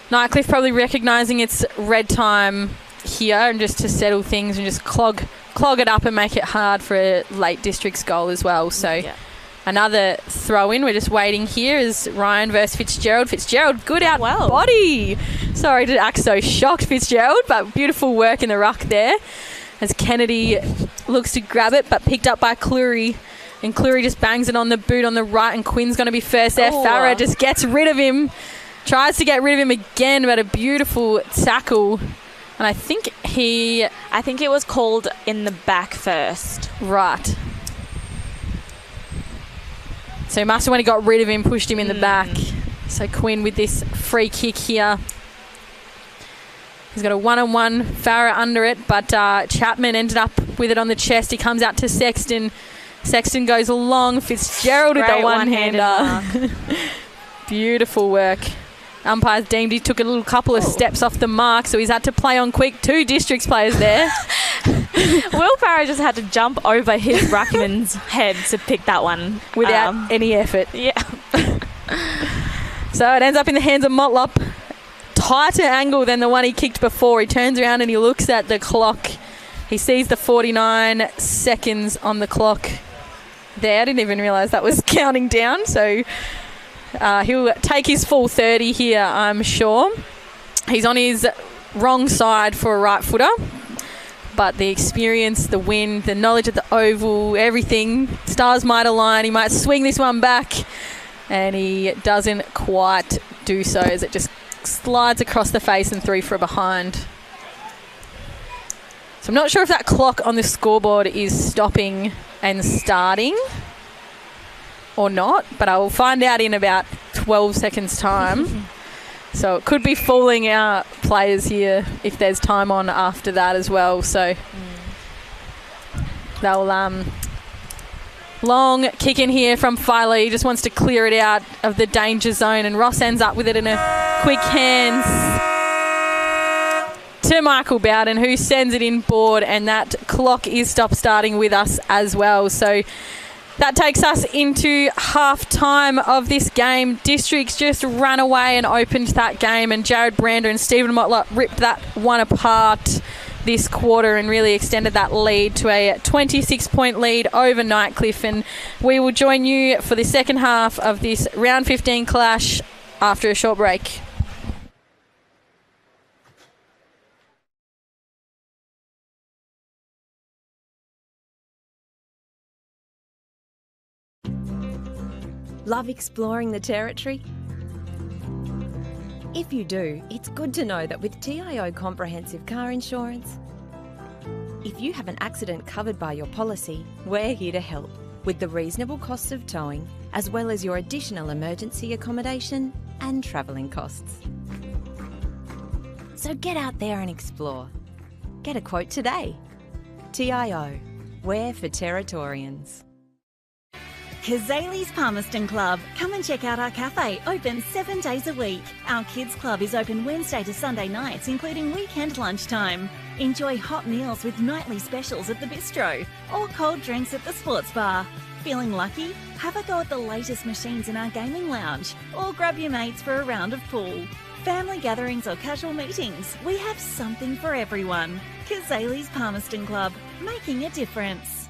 Nightcliff probably recognising it's red time here, and just to settle things and just clog it up and make it hard for a late District's goal as well. So another throw-in. We're just waiting here is Ryan versus Fitzgerald. Fitzgerald, good out body. Sorry to act so shocked, Fitzgerald, but beautiful work in the ruck there as Kennedy looks to grab it, but picked up by Cleary. And Cleary just bangs it on the boot on the right, and Quinn's going to be first there. Farah just gets rid of him. Tries to get rid of him again, but a beautiful tackle. And I think it was called in the back first. Right. So he must have, when he got rid of him, pushed him in the back. So Quinn with this free kick here. He's got a one-on-one, Farah under it, but Chapman ended up with it on the chest. He comes out to Sexton. Sexton goes along. Fitzgerald with the one-hander. Beautiful work. Umpires deemed he took a little couple of steps off the mark, so he's had to play on quick. 2 Districts players there. Will Farah just had to jump over his ruckman's head to pick that one. Without any effort. Yeah. So it ends up in the hands of Motlop. Tighter angle than the one he kicked before. He turns around and he looks at the clock. He sees the 49 seconds on the clock there. I didn't even realise that was counting down. So he'll take his full 30 here, I'm sure. He's on his wrong side for a right footer. But the experience, the wind, the knowledge of the oval, everything, stars might align. He might swing this one back. And he doesn't quite do so as it just slides across the face and 3 for a behind. So I'm not sure if that clock on the scoreboard is stopping and starting or not, but I will find out in about 12 seconds time. So it could be fooling our players here if there's time on after that as well. So they'll long kick in here from Philo. He just wants to clear it out of the danger zone, and Ross ends up with it in a quick hands to Michael Bowden, who sends it in board, and that clock is stop starting with us as well. So that takes us into half time of this game. Districts just ran away and opened that game, and Jared Brander and Stephen Motlop ripped that one apart this quarter and really extended that lead to a 26-point lead over Nightcliff. And we will join you for the second half of this round 15 clash after a short break. Love exploring the territory? If you do, it's good to know that with TIO Comprehensive Car Insurance, if you have an accident covered by your policy, we're here to help with the reasonable costs of towing, as well as your additional emergency accommodation and travelling costs. So get out there and explore. Get a quote today. TIO, we're for Territorians. Kazali's Palmerston Club. Come and check out our cafe, open 7 days a week. Our kids club is open Wednesday to Sunday nights, including weekend lunchtime. Enjoy hot meals with nightly specials at the bistro or cold drinks at the sports bar. Feeling lucky? Have a go at the latest machines in our gaming lounge or grab your mates for a round of pool. Family gatherings or casual meetings, we have something for everyone. Kazali's Palmerston Club, making a difference.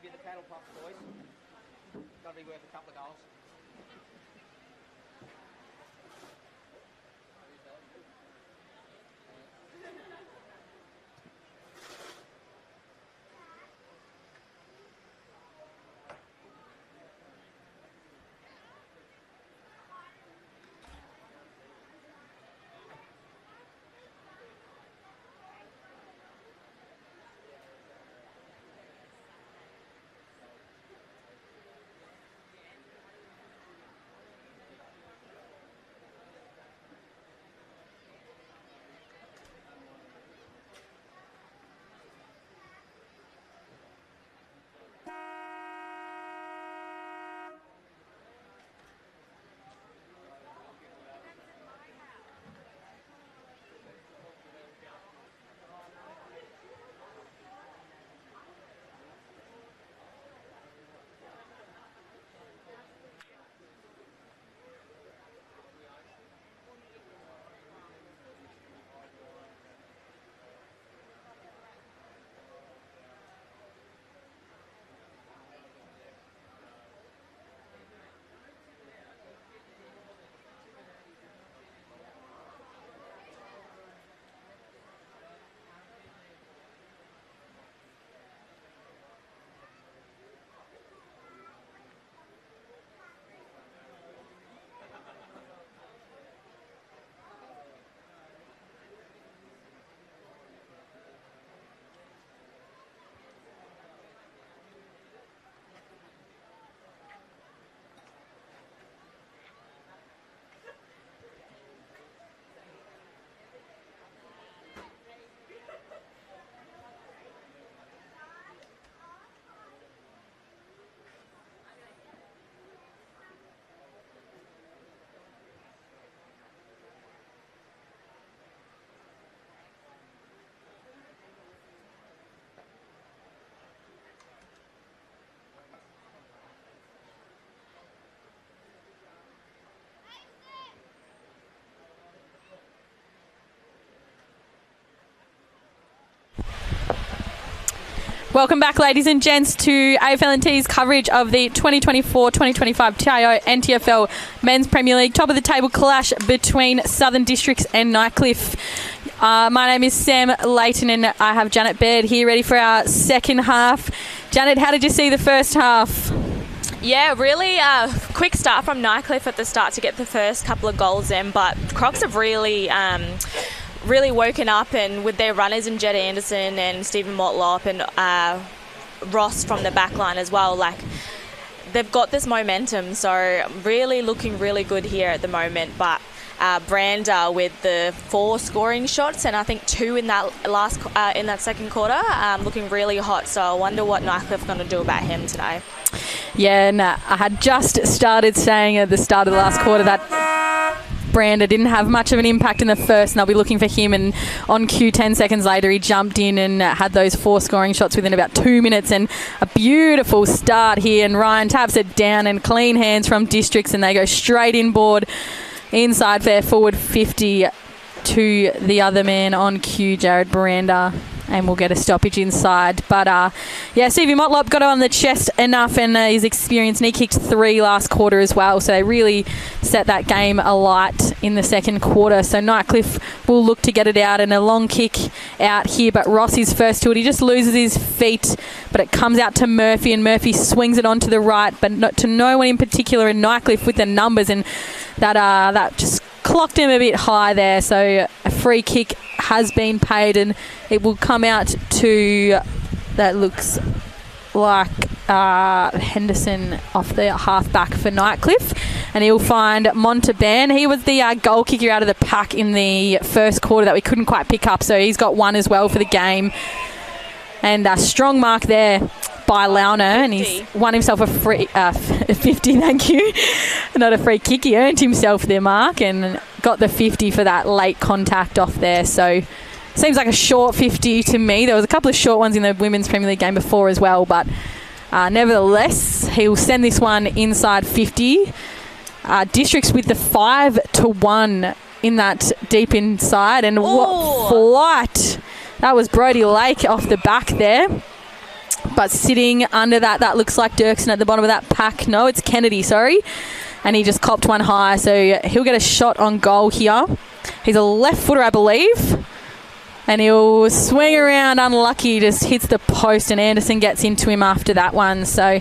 give you the paddle pops, boys. Got to be worth a couple of goals. Welcome back, ladies and gents, to AFL&T's coverage of the 2024-2025 TIO NTFL Men's Premier League top of the table clash between Southern Districts and Nightcliff. My name is Sam Layton and I have Janet Baird here ready for our second half. Janet, how did you see the first half? Yeah, really quick start from Nightcliff at the start to get the first couple of goals in, but Crocs have really woken up, and with their runners in Jed Anderson and Stephen Motlop and Ross from the back line as well, like they've got this momentum, so really looking really good here at the moment. But Brander with the 4 scoring shots and I think 2 in that in that second quarter, looking really hot, so I wonder what Nightcliff are going to do about him today. Yeah, and I had just started saying at the start of the last quarter that Brander didn't have much of an impact in the first, and they'll be looking for him. And on cue, 10 seconds later, he jumped in and had those 4 scoring shots within about 2 minutes. And a beautiful start here. And Ryan taps it down and clean hands from Districts, and they go straight inboard inside their forward 50 to the other man on cue, Jared Brander. And we'll get a stoppage inside. But, Stevie Motlop got on the chest enough, and his experience, and he kicked 3 last quarter as well. So they really set that game alight in the second quarter. So Nightcliff will look to get it out, and a long kick out here. But Ross is first to it. He just loses his feet, but it comes out to Murphy, and Murphy swings it onto the right, but not to no one in particular in Nightcliff with the numbers, and that just clocked him a bit high there. So a free kick has been paid, and it will come out to, that looks like Henderson off the half-back for Nightcliff, and he'll find Monteban. He was the goal kicker out of the pack in the first quarter that we couldn't quite pick up, so he's got 1 as well for the game. And a strong mark there by Launer, and he's won himself a free 50, thank you. Not a free kick, he earned himself their mark and got the 50 for that late contact off there. So seems like a short 50 to me. There was a couple of short ones in the Women's Premier League game before as well, but nevertheless, he'll send this one inside 50. Districts with the 5-1 in that deep inside, and what flight. That was Brodie Lake off the back there. But sitting under that looks like Dirksen at the bottom of that pack. No, it's Kennedy, sorry. And he just copped one high, so he'll get a shot on goal here. He's a left footer, I believe. And he'll swing around, unlucky, just hits the post, and Anderson gets into him after that one. So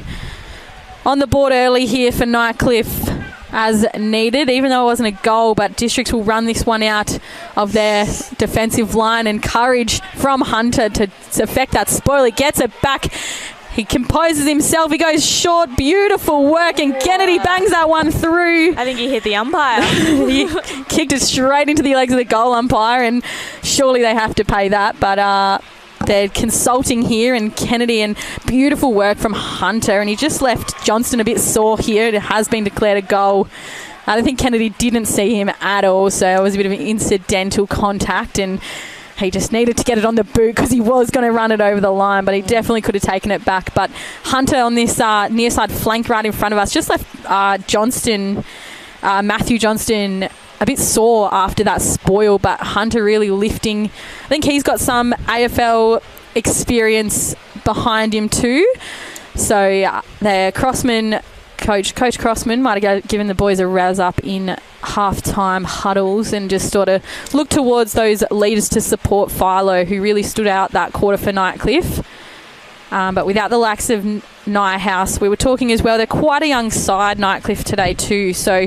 on the board early here for Nightcliff as needed, even though it wasn't a goal, but Districts will run this one out of their defensive line, and courage from Hunter to affect that spoil. He gets it back. He composes himself. He goes short. Beautiful work. And Kennedy bangs that one through. I think he hit the umpire. He kicked it straight into the legs of the goal umpire, and surely they have to pay that. But they're consulting here, and Kennedy, and beautiful work from Hunter. And he just left Johnston a bit sore here. It has been declared a goal. I don't think Kennedy didn't see him at all, so it was a bit of an incidental contact, and he just needed to get it on the boot because he was going to run it over the line, but he definitely could have taken it back. But Hunter on this near side flank right in front of us just left Matthew Johnston a bit sore after that spoil, but Hunter really lifting. I think he's got some AFL experience behind him too. So the Crossman Coach Crossman might have given the boys a razz up in half-time huddles and just sort of look towards those leaders to support Philo, who really stood out that quarter for Nightcliff. But without the likes of Nyhouse, we were talking as well, they're quite a young side, Nightcliff, today too. So,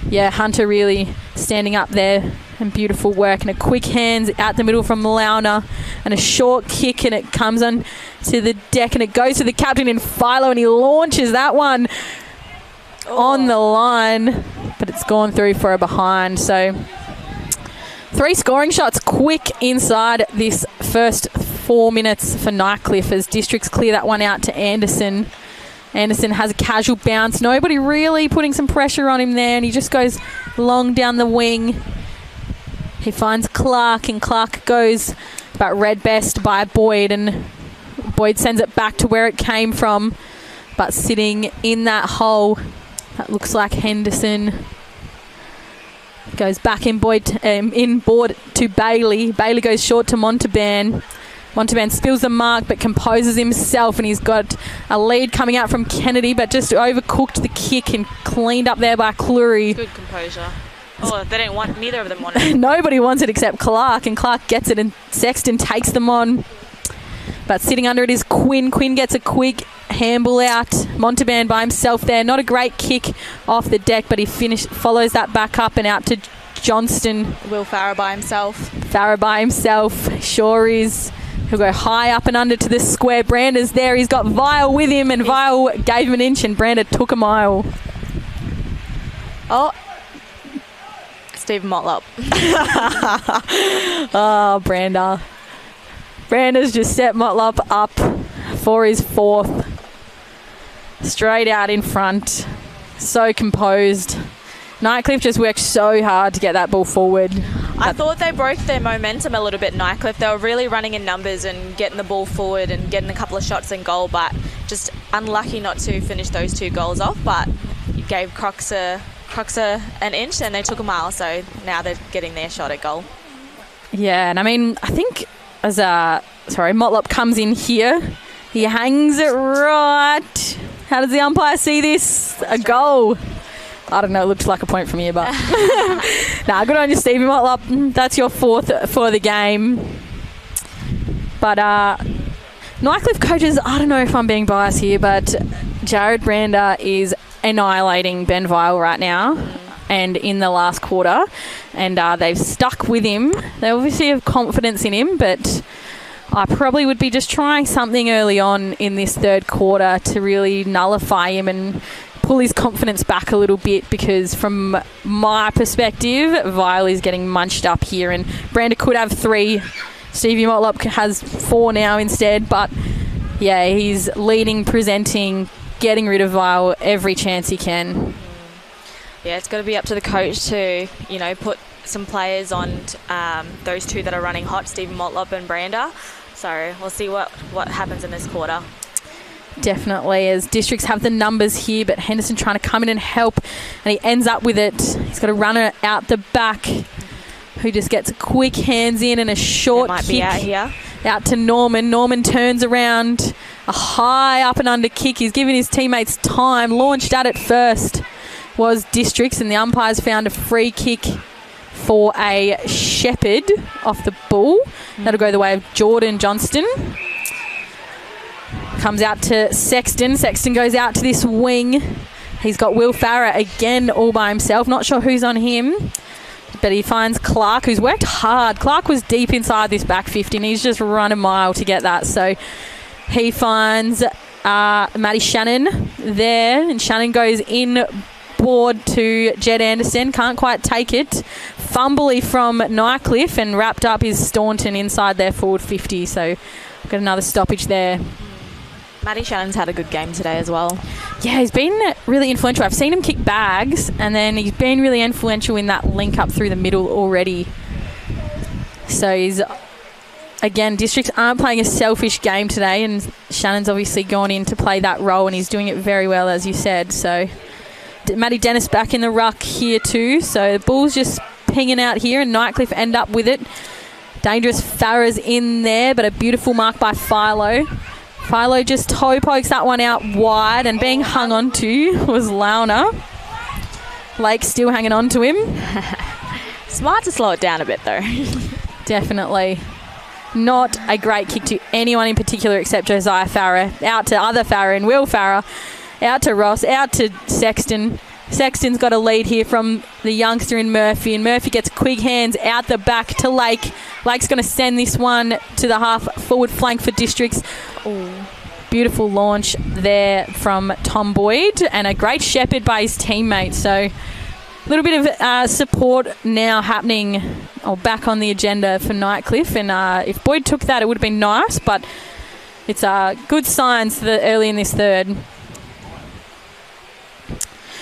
yeah, Hunter really standing up there, and beautiful work, and a quick hands out the middle from Launer, and a short kick, and it comes on to the deck, and it goes to the captain in Philo, and he launches that one on the line, but it's gone through for a behind. So 3 scoring shots quick inside this first 4 minutes for Nightcliff as Districts clear that one out to Anderson. Anderson has a casual bounce. Nobody really putting some pressure on him there, and he just goes long down the wing. He finds Clark, and Clark goes about read best by Boyd, and Boyd sends it back to where it came from, but sitting in that hole, that looks like Henderson. Goes back in board to Bailey. Bailey goes short to Montalban. Montalban spills the mark but composes himself, and he's got a lead coming out from Kennedy, but just overcooked the kick and cleaned up there by Cleary. Good composure. Oh, they don't want, neither of them want it. Nobody wants it except Clark, and Clark gets it, and Sexton takes them on. But sitting under it is Quinn. Quinn gets a quick handball out. Montalban by himself there. Not a great kick off the deck, but he follows that back up and out to Johnston. Will Farah by himself. Farah by himself. Sure is. He'll go high up and under to the square. Brander's there. He's got Vile with him, and Vile gave him an inch, and Brander took a mile. Oh, Stephen Motlop. Oh, Brander. Brander's just set Motlop up for his 4th. Straight out in front. So composed. Nightcliff just worked so hard to get that ball forward. I thought they broke their momentum a little bit, Nightcliff. They were really running in numbers and getting the ball forward and getting a couple of shots in goal, but just unlucky not to finish those 2 goals off. But it gave Croxer an inch, and they took a mile, so now they're getting their shot at goal. Yeah, and I mean, I think as Motlop comes in here, he hangs it right. How does the umpire see this? A goal. I don't know, it looks like a point from here, but nah, good on you, Stevie Motlop. That's your 4th for the game. But Nightcliff coaches, I don't know if I'm being biased here, but Jared Brander is annihilating Ben Vile right now, and in the last quarter, and they've stuck with him. They obviously have confidence in him, but I probably would be just trying something early on in this 3rd quarter to really nullify him and pull his confidence back a little bit, because from my perspective, Vile is getting munched up here, and Brander could have 3. Stevie Motlop has 4 now instead, but yeah, he's leading, presenting, getting rid of Vile every chance he can. Yeah, it's got to be up to the coach to, put some players on those 2 that are running hot, Stephen Motlop and Brander. So we'll see what happens in this quarter. Definitely, as Districts have the numbers here, but Henderson trying to come in and help, and he ends up with it. He's got a runner out the back who just gets a quick hands in and a short might kick be out here. Out to Norman. Norman turns around A high up and under kick. He's giving his teammates time. Launched at it first was Districts, and the umpires found a free kick for a Shepherd off the ball. That'll go the way of Jordan Johnston. Comes out to Sexton. Sexton goes out to this wing. He's got Will Farah again all by himself. Not sure who's on him, but he finds Clark, who's worked hard. Clark was deep inside this back 50, and he's just run a mile to get that. So he finds Maddie Shannon there, and Shannon goes in board to Jed Anderson. Can't quite take it. Fumbly from Nightcliff, and wrapped up is Staunton inside their forward 50. So got another stoppage there. Maddie Shannon's had a good game today as well. Yeah, he's been really influential. I've seen him kick bags, and then he's been really influential in that link up through the middle already. So he's, again, Districts aren't playing a selfish game today, and Shannon's obviously gone in to play that role, and he's doing it very well, as you said. So Matty Dennis back in the ruck here too. So the Bulls just pinging out here, and Nightcliff end up with it. Dangerous Farah's in there, but a beautiful mark by Philo. Philo just toe pokes that one out wide, and being hung on to was Launa. Lake still hanging on to him. Smart to slow it down a bit though. Definitely. Not a great kick to anyone in particular except Josiah Farah. Out to other Farah and Will Farah. Out to Ross. Out to Sexton. Sexton's got a lead here from the youngster in Murphy, and Murphy gets quick hands out the back to Lake. Lake's going to send this one to the half forward flank for Districts. Ooh. Beautiful launch there from Tom Boyd, and a great shepherd by his teammates. So a little bit of support now happening, or back on the agenda for Nightcliff, and if Boyd took that, it would have been nice, but it's good signs early in this third.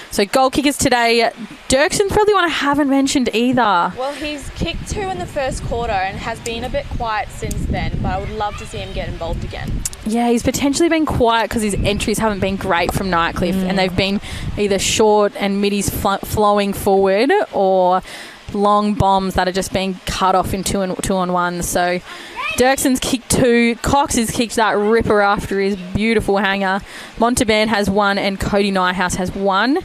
So goal kickers today, Dirkson's probably one I haven't mentioned either. Well, he's kicked 2 in the first quarter and has been a bit quiet since then, but I would love to see him get involved again. Yeah, he's potentially been quiet because his entries haven't been great from Nightcliff, and they've been either short and middies flowing forward, or long bombs that are just being cut off in 2-on-1. So Dirkson's kicked 2. Cox has kicked that ripper after his beautiful hanger. Montalban has 1, and Cody Nyhouse has 1.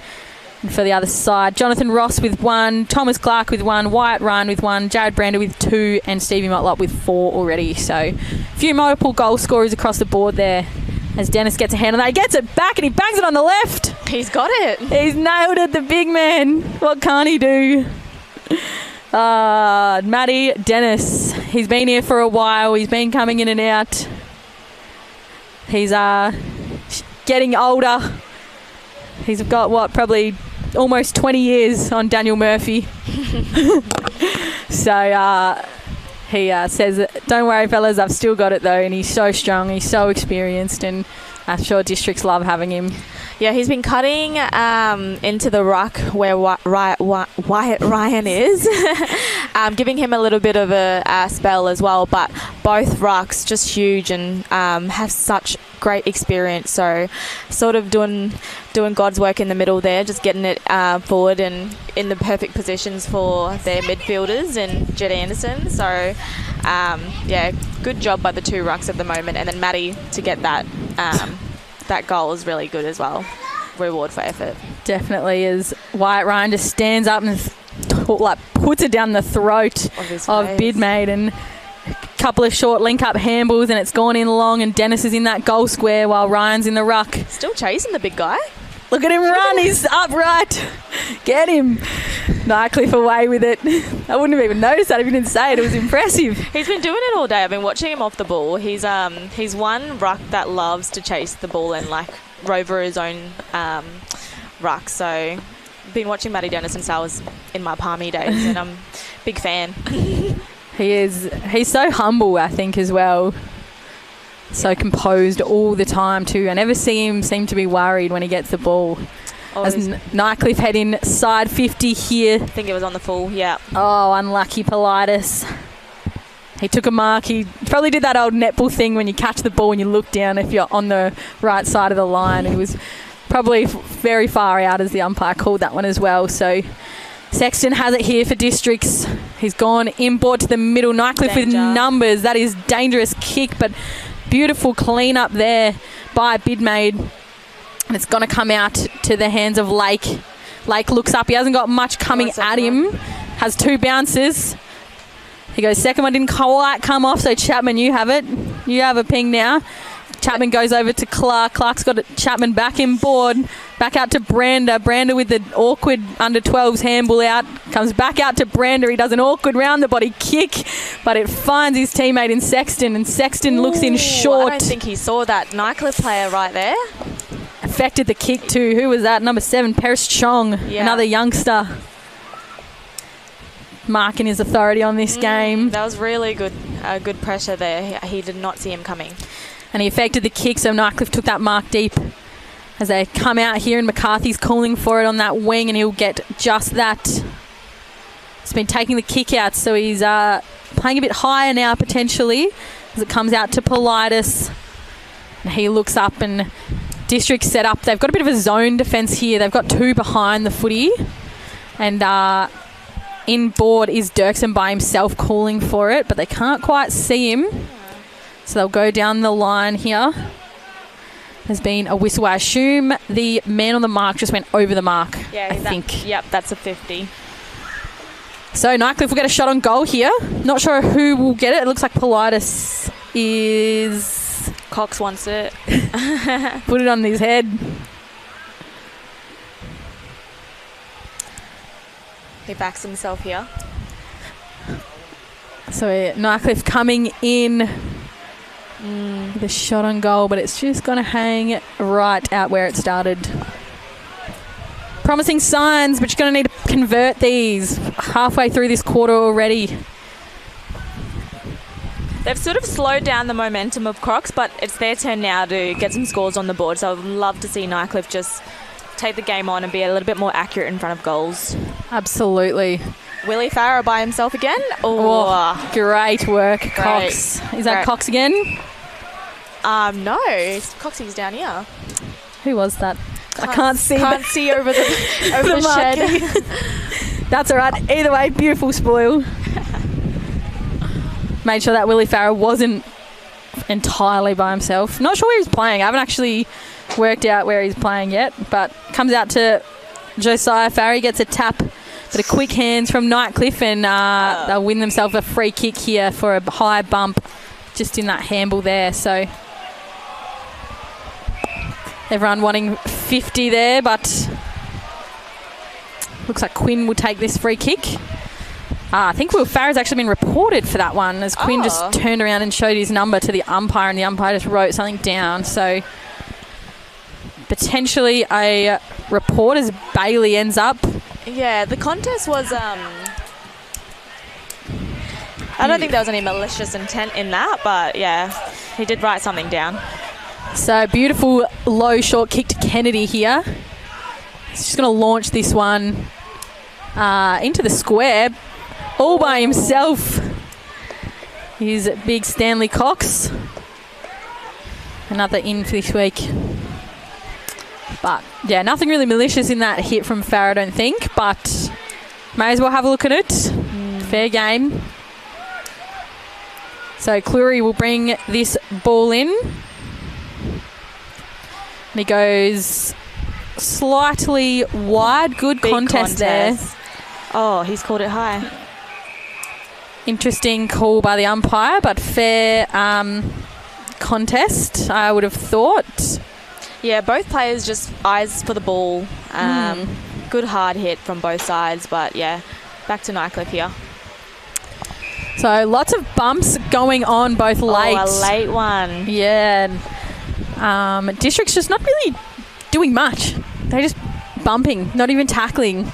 And for the other side, Jonathan Ross with 1, Thomas Clark with 1, Wyatt Ryan with 1, Jared Brander with 2, and Stevie Motlop with 4 already. So a few multiple goal scorers across the board there as Dennis gets a hand on that. He gets it back and he bangs it on the left. He's got it. He's nailed it, the big man. What can't he do? Matty Dennis. He's been here for a while. He's been coming in and out. He's getting older. He's got, probably almost 20 years on Daniel Murphy. So he says, don't worry, fellas, I've still got it, though. And he's so strong. He's so experienced. And I'm sure Districts love having him. Yeah, he's been cutting into the ruck where Wyatt Ryan is, giving him a little bit of a spell as well. But both rucks just huge and have such great experience. So sort of doing God's work in the middle there, just getting it forward and in the perfect positions for their midfielders and Jed Anderson. So yeah, good job by the 2 rucks at the moment. And then Maddie to get that that goal is really good as well. Reward for effort. Definitely is. Wyatt Ryan just stands up and puts it down the throat of Bidmate, and a couple of short link-up handballs, and it's gone in long, and Dennis is in that goal square while Ryan's in the ruck. Still chasing the big guy. Look at him run. He's upright. Get him. Nightcliff away with it. I wouldn't have even noticed that if you didn't say it. It was impressive. He's been doing it all day. I've been watching him off the ball. He's one ruck that loves to chase the ball and rover his own ruck. So I've been watching Matty Dennis since I was in my Palmy days, and I'm a big fan. He is. He's so humble, I think, as well. So composed all the time too. I never see him seem to be worried when he gets the ball. As Nightcliff head in side 50 here. I think it was on the full, yeah. Oh, unlucky Politis. He took a mark. He probably did that old netball thing when you catch the ball and you look down if you're on the right side of the line. He was probably very far out, as the umpire called that one as well. So Sexton has it here for Districts. He's gone inboard to the middle. Nightcliff with numbers. That is dangerous kick, but beautiful clean up there by Bidmaid. And it's going to come out to the hands of Lake. Lake looks up. He hasn't got much coming at him. Has 2 bounces. He goes, second one didn't quite come off, so Chapman, you have it. You have a ping now. Chapman goes over to Clark. Clark's got Chapman back in board. Back out to Brander. Brander with the awkward under-12s handball out. Comes back out to Brander. He does an awkward round-the-body kick, but it finds his teammate in Sexton, and Sexton looks in short. I don't think he saw that Nightcliff player right there. Affected the kick too. Who was that? Number 7, Paris Chong, another youngster. Marking his authority on this game. That was really good pressure there. He did not see him coming. And he affected the kick, so Nightcliff took that mark deep as they come out here, and McCarthy's calling for it on that wing, and he'll get just that. He's been taking the kick out, so he's playing a bit higher now potentially as it comes out to Politis. And he looks up, and District set up. They've got a bit of a zone defence here. They've got 2 behind the footy, and in board is Dirksen by himself calling for it, but they can't quite see him. So they'll go down the line here. There's been a whistle. I assume the man on the mark just went over the mark, I think. Yep, that's a 50. So Nightcliff will get a shot on goal here. Not sure who will get it. It looks like Politis is... Cox wants it. Put it on his head. He backs himself here. So Nightcliff coming in with a shot on goal, but it's just going to hang right out where it started. Promising signs, but you're going to need to convert these halfway through this quarter already. They've sort of slowed down the momentum of Crocs, but it's their turn now to get some scores on the board. So I'd love to see Nightcliff just take the game on and be a little bit more accurate in front of goals. Absolutely. Willie Farrow by himself again. Oh, great work, Cox. Is that Cox again? No, Coxie's down here. Who was that? I can't see. Can't see over the shed. That's all right. Either way, beautiful spoil. Made sure that Willie Farrow wasn't entirely by himself. Not sure where he's playing. I haven't actually worked out where he's playing yet, but comes out to Josiah Farrow. Gets a tap, but a quick hands from Nightcliff, and they'll win themselves a free kick here for a high bump just in that handball there. So everyone wanting 50 there, but looks like Quinn will take this free kick. I think Will Farrow's actually been reported for that one, as Quinn just turned around and showed his number to the umpire, and the umpire just wrote something down. So potentially a report as Bailey ends up. Yeah, the contest was... I don't think there was any malicious intent in that, but yeah, he did write something down. So beautiful low short kick to Kennedy here. He's just going to launch this one into the square all by himself. He's big Stanley Cox. Another in for this week. But yeah, nothing really malicious in that hit from Farrow, I don't think, but may as well have a look at it. Fair game. So Cleary will bring this ball in. And he goes slightly wide. Good contest there. Oh, he's called it high. Interesting call by the umpire, but fair contest, I would have thought. Yeah, both players just eyes for the ball. Good hard hit from both sides, but yeah, back to Nightcliff here. So lots of bumps going on both late. Oh, a late one. Yeah. District's just not really doing much. They're just bumping, not even tackling.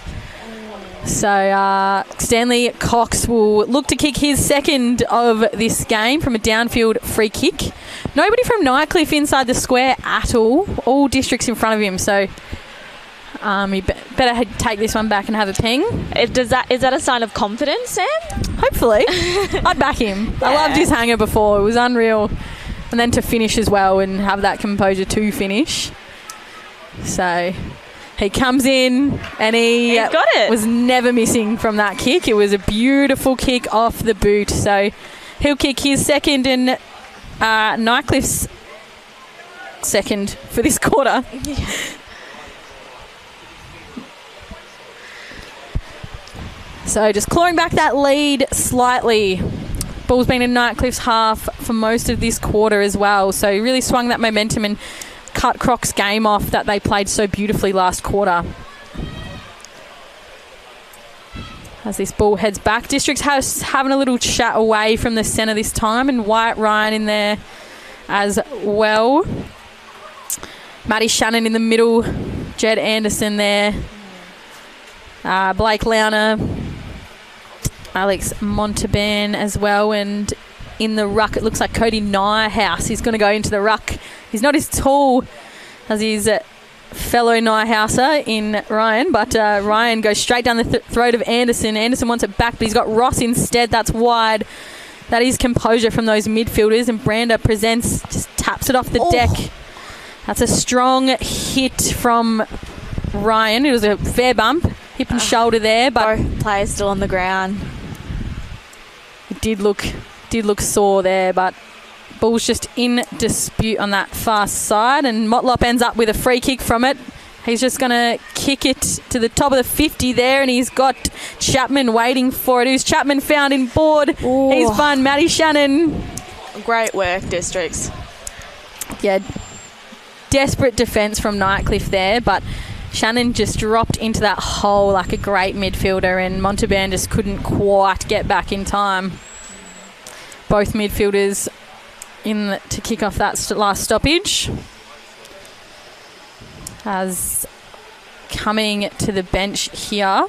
So Stanley Cox will look to kick his second of this game from a downfield free kick. Nobody from Nightcliff inside the square at all. All Districts in front of him. So he better take this one back and have a ping. Is that a sign of confidence, Sam? Hopefully. I'd back him. Yeah. I loved his hanger before. It was unreal. And then to finish as well and have that composure to finish. So he comes in and he got it. Was never missing from that kick. It was a beautiful kick off the boot. So he'll kick his second and Nightcliff's second for this quarter. So just clawing back that lead slightly. Ball's been in Nightcliff's half for most of this quarter as well. So he really swung that momentum and cut Croc's game off that they played so beautifully last quarter. As this ball heads back, District's having a little chat away from the centre this time, and Wyatt Ryan in there as well. Maddie Shannon in the middle, Jed Anderson there, Blake Launer, Alex Montalban as well, and in the ruck it looks like Cody Nyhouse. He's going to go into the ruck. He's not as tall as his fellow Nyhouser in Ryan, but Ryan goes straight down the throat of Anderson. Anderson wants it back, but he's got Ross instead. That's wide. That is composure from those midfielders, and Brander presents, just taps it off the deck. That's a strong hit from Ryan. It was a fair bump, hip and shoulder there, but both players still on the ground. It did look sore there, but ball's just in dispute on that far side, and Motlop ends up with a free kick from it. He's just going to kick it to the top of the 50 there, and he's got Chapman waiting for it. Who's Chapman found in board? Ooh. He's fun. Maddie Shannon. Great work, Districts. Yeah, desperate defence from Nightcliff there, but Shannon just dropped into that hole like a great midfielder, and Montalban just couldn't quite get back in time. Both midfielders in to kick off that last stoppage. As coming to the bench here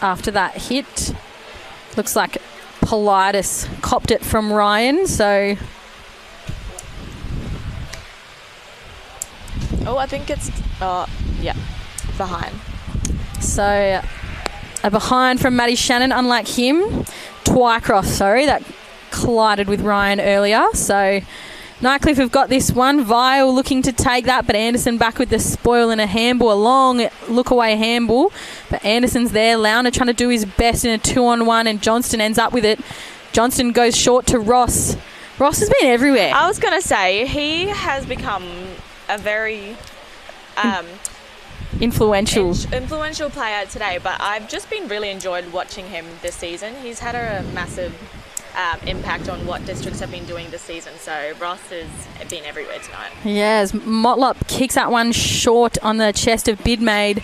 after that hit, looks like Politis copped it from Ryan, so I think it's behind. So a behind from Maddie Shannon, unlike him. Twycross, that collided with Ryan earlier. So Nightcliff have got this one. Vile looking to take that, but Anderson back with the spoil and a handball, a long look-away handball. But Anderson's there. Launer trying to do his best in a 2-on-1, and Johnston ends up with it. Johnston goes short to Ross. Ross has been everywhere. I was going to say, he has become a very influential player today, but I've just been really enjoyed watching him this season. He's had a massive impact on what Districts have been doing this season, so Ross has been everywhere tonight. Yes, Motlop kicks that one short on the chest of Bidmaid.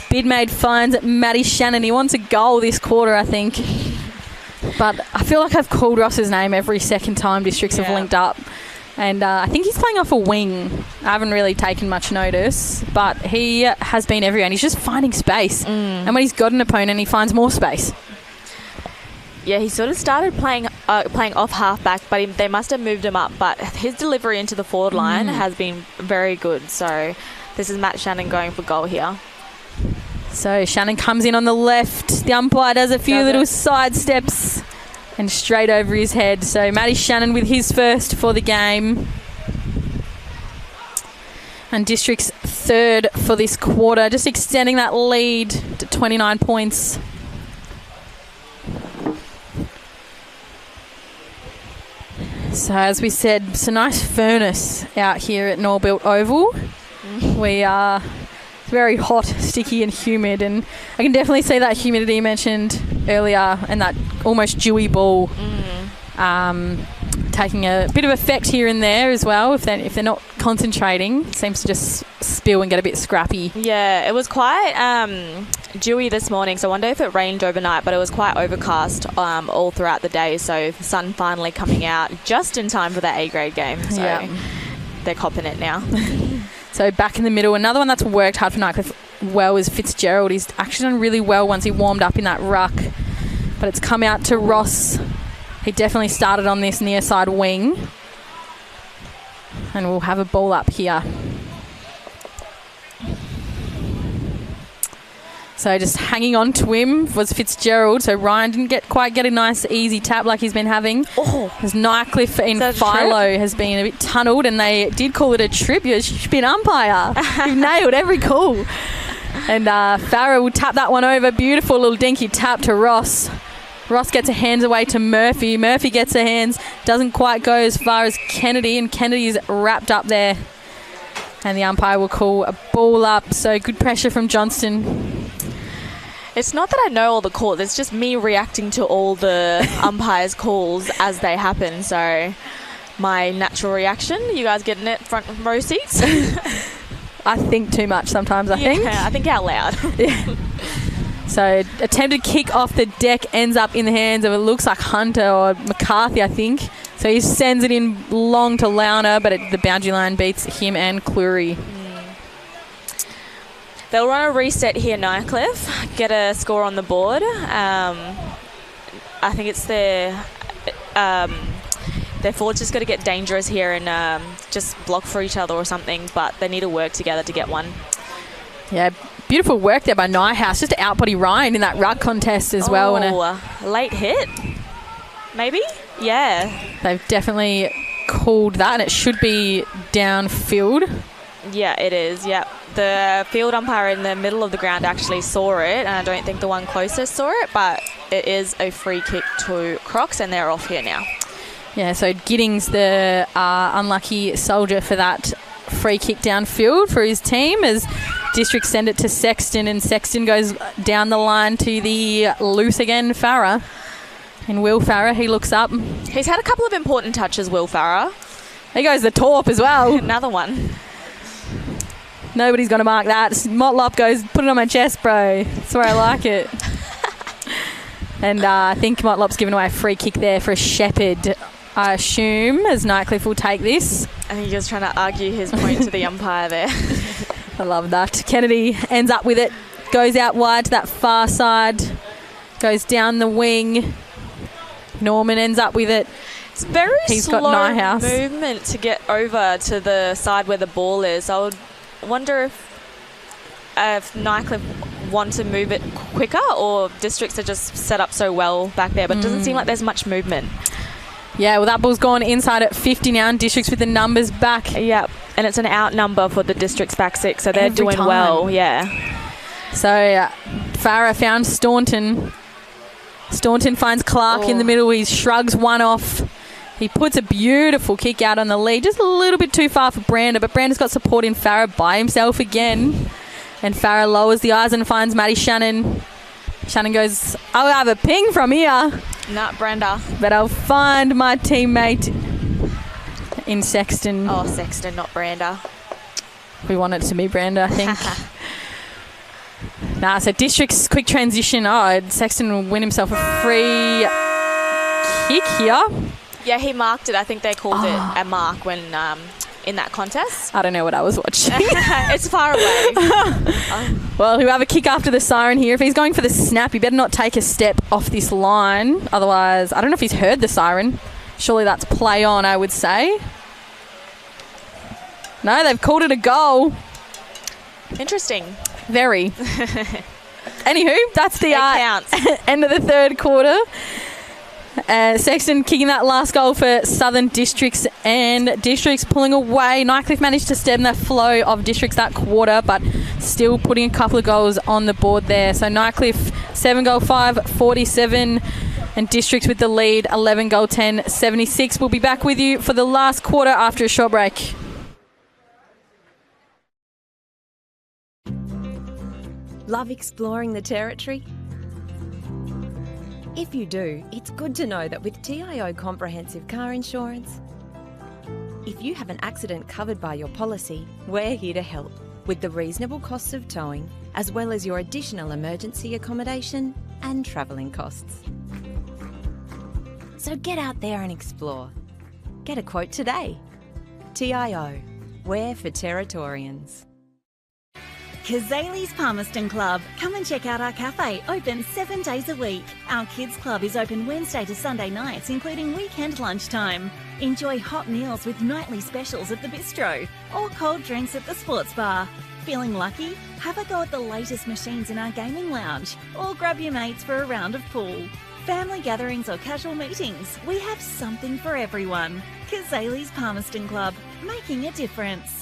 Bidmaid finds Maddie Shannon. He wants a goal this quarter, I think. But I feel like I've called Ross's name every second time Districts have linked up. And I think he's playing off a wing. I haven't really taken much notice, but he has been everywhere, and he's just finding space. And when he's got an opponent, he finds more space. Yeah, he sort of started playing off half-back, but they must have moved him up. But his delivery into the forward line has been very good. So this is Matt Shannon going for goal here. So Shannon comes in on the left. The umpire does a few little side steps and straight over his head. So Matty Shannon with his first for the game. And District's third for this quarter, just extending that lead to 29 points. So as we said, it's a nice furnace out here at Norbuilt Oval. We are very hot, sticky and humid, and I can definitely see that humidity you mentioned earlier and that almost dewy ball taking a bit of effect here and there as well. If they're not concentrating, it seems to just spill and get a bit scrappy. Yeah, it was quite dewy this morning, so I wonder if it rained overnight, but it was quite overcast all throughout the day, so the sun finally coming out just in time for that A-grade game. So they're copping it now. So back in the middle, another one that's worked hard for Nightcliff well is Fitzgerald. He's actually done really well once he warmed up in that ruck, but it's come out to Ross. He definitely started on this near side wing, and we'll have a ball up here. So just hanging on to him was Fitzgerald. So Ryan didn't quite get a nice easy tap like he's been having. As Nightcliff in Philo has been a bit tunnelled, and they did call it a trip. You should be an umpire. You've nailed every call. And Farah will tap that one over. Beautiful little dinky tap to Ross. Ross gets her hands away to Murphy. Murphy gets her hands, doesn't quite go as far as Kennedy, and Kennedy's wrapped up there. And the umpire will call a ball up. So good pressure from Johnston. It's not that I know all the calls. It's just me reacting to all the umpires' calls as they happen. So my natural reaction. You guys getting it front row seats? I think too much sometimes, I think. Yeah, I think out loud. Yeah. So attempted kick off the deck ends up in the hands of, it looks like Hunter or McCarthy, I think. So he sends it in long to Launer, but the boundary line beats him and Cleary. They'll run a reset here, Nightcliff, get a score on the board. I think it's their forwards just got to get dangerous here and just block for each other or something, but they need to work together to get one. Yeah, beautiful work there by Nighthouse, just to outbody Ryan in that ruck contest as well. And a late hit, maybe? Yeah. They've definitely called that, and it should be downfield. Yeah, it is, yeah. The field umpire in the middle of the ground actually saw it, and I don't think the one closest saw it, but it is a free kick to Crocs, and they're off here now. Yeah, so Giddings, the unlucky soldier for that free kick downfield for his team, as District send it to Sexton, and Sexton goes down the line to the loose again, Farah. And Will Farah, he looks up. He's had a couple of important touches, Will Farah. There goes the torp as well. Another one. Nobody's going to mark that. Motlop goes, put it on my chest, bro. That's where I like it. And I think Motlop's given away a free kick there for a Shepherd, I assume, as Nightcliff will take this. I think he was trying to argue his point to the umpire there. I love that. Kennedy ends up with it, goes out wide to that far side, goes down the wing. Norman ends up with it. It's very He's slow got Nighthouse movement to get over to the side where the ball is. I would wonder if Nightcliff want to move it quicker, or Districts are just set up so well back there, but it doesn't seem like there's much movement. Yeah, well, that ball's gone inside at 50 now, and Districts with the numbers back. Yep, and it's an out number for the Districts back six, so they're Every doing time. well, yeah. So Farah found Staunton. Staunton finds Clark in the middle. He shrugs one off. He puts a beautiful kick out on the lead, just a little bit too far for Brander, but Brander's got support in Farah by himself again. And Farah lowers the eyes and finds Maddie Shannon. Shannon goes, I'll have a ping from here. Not Brander. But I'll find my teammate in Sexton. Oh, Sexton, not Brander. We want it to be Brander, I think. So District's quick transition. Sexton will win himself a free kick here. Yeah, he marked it. I think they called it a mark when in that contest. I don't know what I was watching. It's far away. Well, he'll have a kick after the siren here. If he's going for the snap, he better not take a step off this line. Otherwise, I don't know if he's heard the siren. Surely that's play on, I would say. No, they've called it a goal. Interesting. Very. Anywho, that's the end of the third quarter. Sexton kicking that last goal for Southern Districts, and Districts pulling away. Nightcliff managed to stem the flow of Districts that quarter, but still putting a couple of goals on the board there. So Nightcliff 7-5, 47, and Districts with the lead 11-10, 76. We'll be back with you for the last quarter after a short break. Love exploring the territory? If you do, it's good to know that with TIO Comprehensive Car Insurance, if you have an accident covered by your policy, we're here to help with the reasonable costs of towing, as well as your additional emergency accommodation and travelling costs. So get out there and explore. Get a quote today. TIO, we're for Territorians. Kazali's Palmerston Club. Come and check out our cafe, open 7 days a week. Our kids club is open Wednesday to Sunday nights, including weekend lunchtime. Enjoy hot meals with nightly specials at the bistro, or cold drinks at the sports bar. Feeling lucky? Have a go at the latest machines in our gaming lounge, or grab your mates for a round of pool. Family gatherings or casual meetings, we have something for everyone. Kazali's Palmerston Club, making a difference.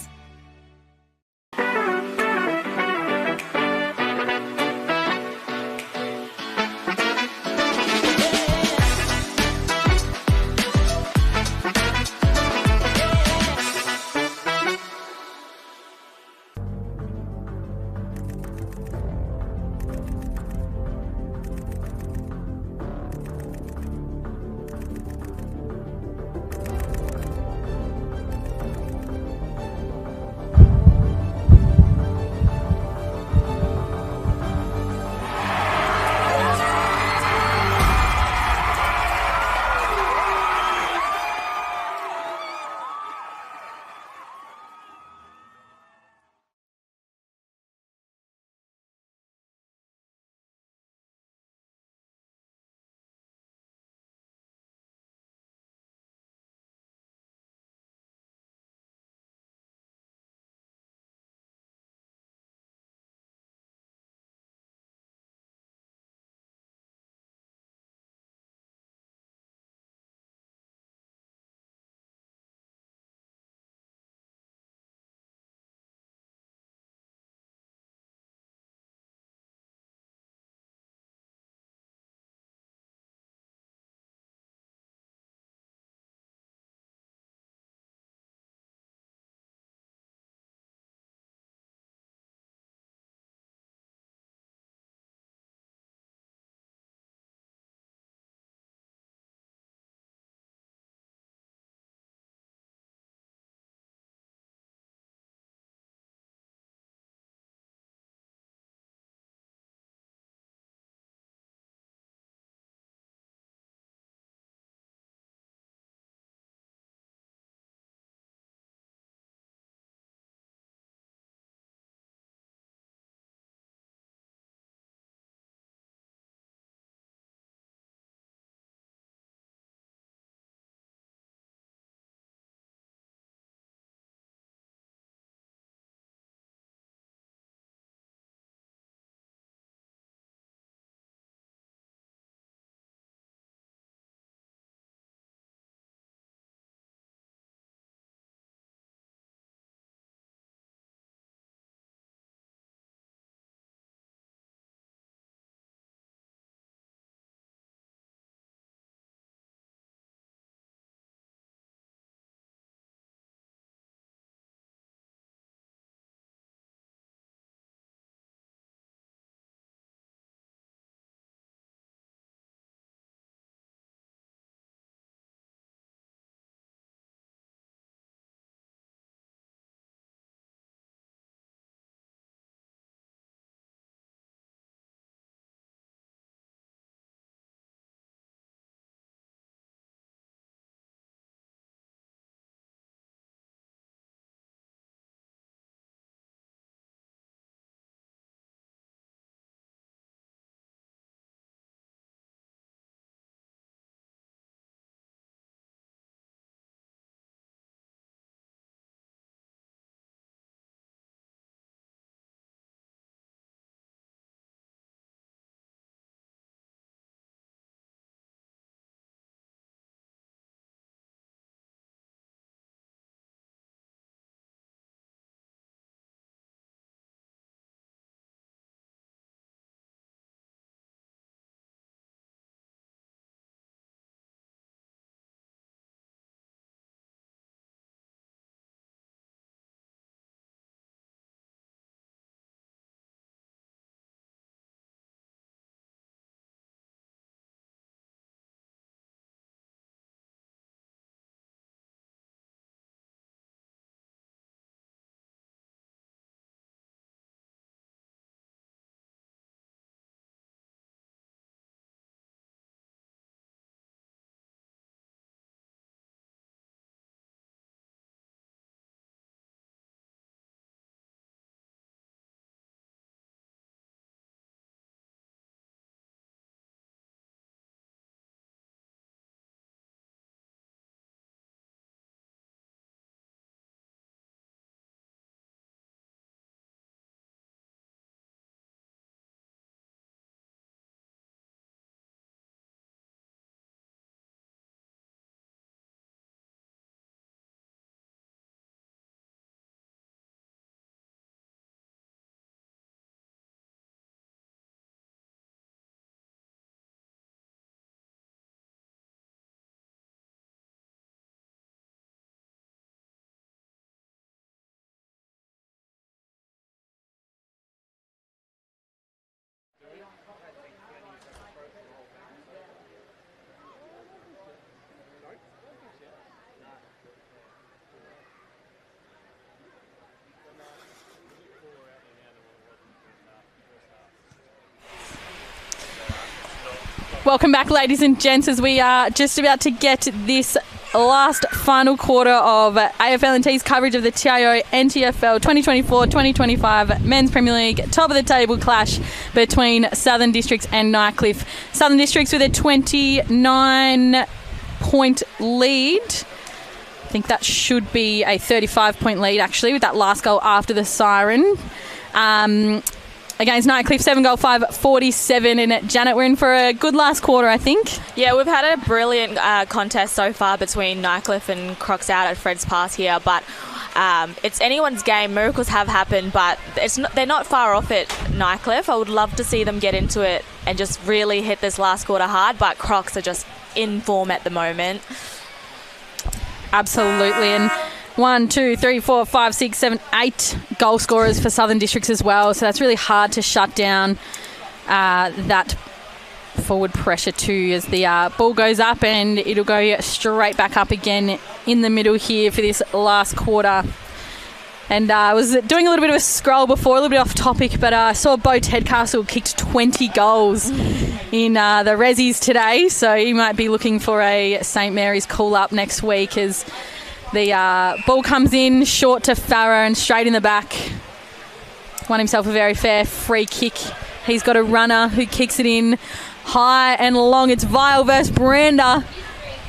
Welcome back, ladies and gents, as we are just about to get this last final quarter of AFL&T's coverage of the TIO NTFL 2024-2025 Men's Premier League top of the table clash between Southern Districts and Nightcliff. Southern Districts with a 29-point lead. I think that should be a 35-point lead, actually, with that last goal after the siren. Against Nightcliff, 7-goal, 5-47. And Janet, we're in for a good last quarter, I think. Yeah, we've had a brilliant contest so far between Nightcliff and Crocs out at Fred's Pass here, but it's anyone's game. Miracles have happened, but they're not far off it, Nightcliff. I would love to see them get into it and just really hit this last quarter hard, but Crocs are just in form at the moment. Absolutely. And 1, 2, 3, 4, 5, 6, 7, 8 goal scorers for Southern Districts as well. So that's really hard to shut down that forward pressure too, as the ball goes up, and it'll go straight back up again in the middle here for this last quarter. And I was doing a little bit of a scroll before, a little bit off topic, but I saw Bo Tedcastle kicked 20 goals in the Rezzies today, so he might be looking for a St Mary's call-up next week, as the ball comes in short to Farah and straight in the back. Won himself a very fair free kick. He's got a runner who kicks it in high and long. It's Vile versus Brander.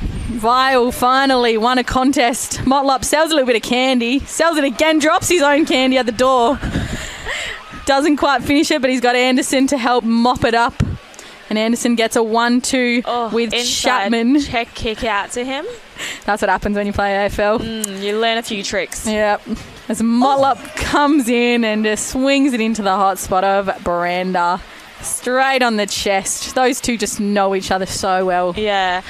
Vile finally won a contest. Motlop sells a little bit of candy. Sells it again, drops his own candy at the door. Doesn't quite finish it, but he's got Anderson to help mop it up. And Anderson gets a 1-2 with Chapman. Check kick out to him. That's what happens when you play AFL. You learn a few tricks. Yep. As Motlop comes in and just swings it into the hot spot of Brander. Straight on the chest. Those two just know each other so well. Yeah.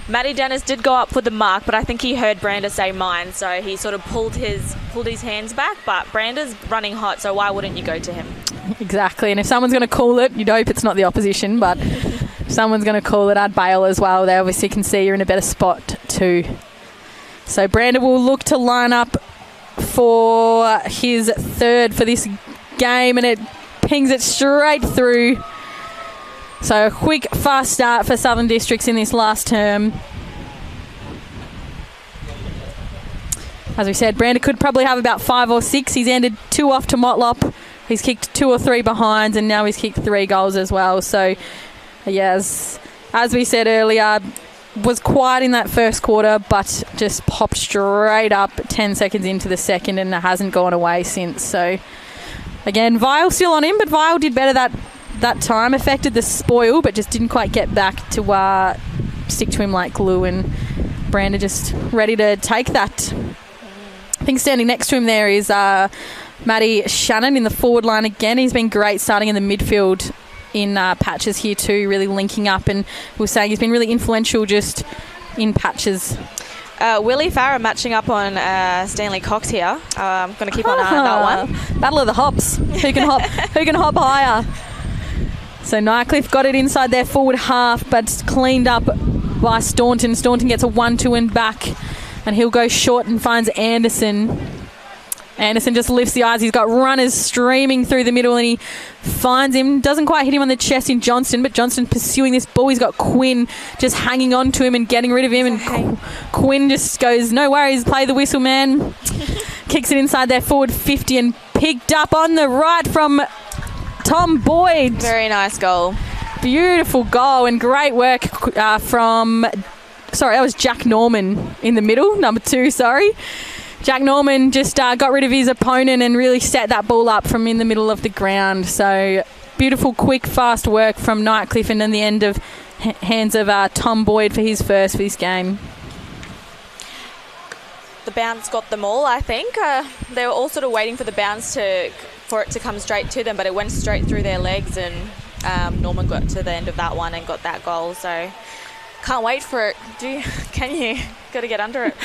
Matty Dennis did go up for the mark, but I think he heard Brander say mine, so he sort of pulled his hands back. But Brander's running hot, so why wouldn't you go to him? Exactly. And if someone's going to call it, you'd hope it's not the opposition, but if someone's going to call it, I'd bail as well. They obviously can see you're in a better spot too. So Brander will look to line up for his third for this game, and it pings it straight through. So a quick, fast start for Southern Districts in this last term. As we said, Brander could probably have about 5 or 6. He's ended 2 off to Motlop. He's kicked 2 or 3 behinds, and now he's kicked 3 goals as well. So, yes, as we said earlier, was quiet in that first quarter, but just popped straight up 10 seconds into the second, and it hasn't gone away since. So, again, Vile still on him, but Vile did better that time. Affected the spoil, but just didn't quite get back to stick to him like glue, and Brander just ready to take that. I think standing next to him there is Matty Shannon in the forward line again. He's been great starting in the midfield in patches here too, really linking up, and we were saying he's been really influential just in patches. Willie Farah matching up on Stanley Cox here. I'm going to keep on eyeing that one. Battle of the hops. Who can hop? Who can hop higher? So Nightcliff got it inside their forward half, but it's cleaned up by Staunton. Staunton gets a 1-2 and back, and he'll go short and finds Anderson. Anderson just lifts the eyes. He's got runners streaming through the middle, and he finds him. Doesn't quite hit him on the chest in Johnston, but Johnston pursuing this ball. He's got Quinn just hanging on to him and getting rid of him, and Quinn just goes, no worries, play the whistle, man. Kicks it inside their forward 50 and picked up on the right from Tom Boyd. Very nice goal. Beautiful goal, and great work from... Sorry, that was Jack Norman in the middle, number 2, sorry. Jack Norman just got rid of his opponent and really set that ball up from in the middle of the ground. So beautiful, quick, fast work from Nightcliff, and then the end of hands of Tom Boyd for his first for this game. The bounce got them all, I think. They were all sort of waiting for the bounce for it to come straight to them, but it went straight through their legs, and Norman got to the end of that one and got that goal. So can't wait for it. Can you? Got to get under it.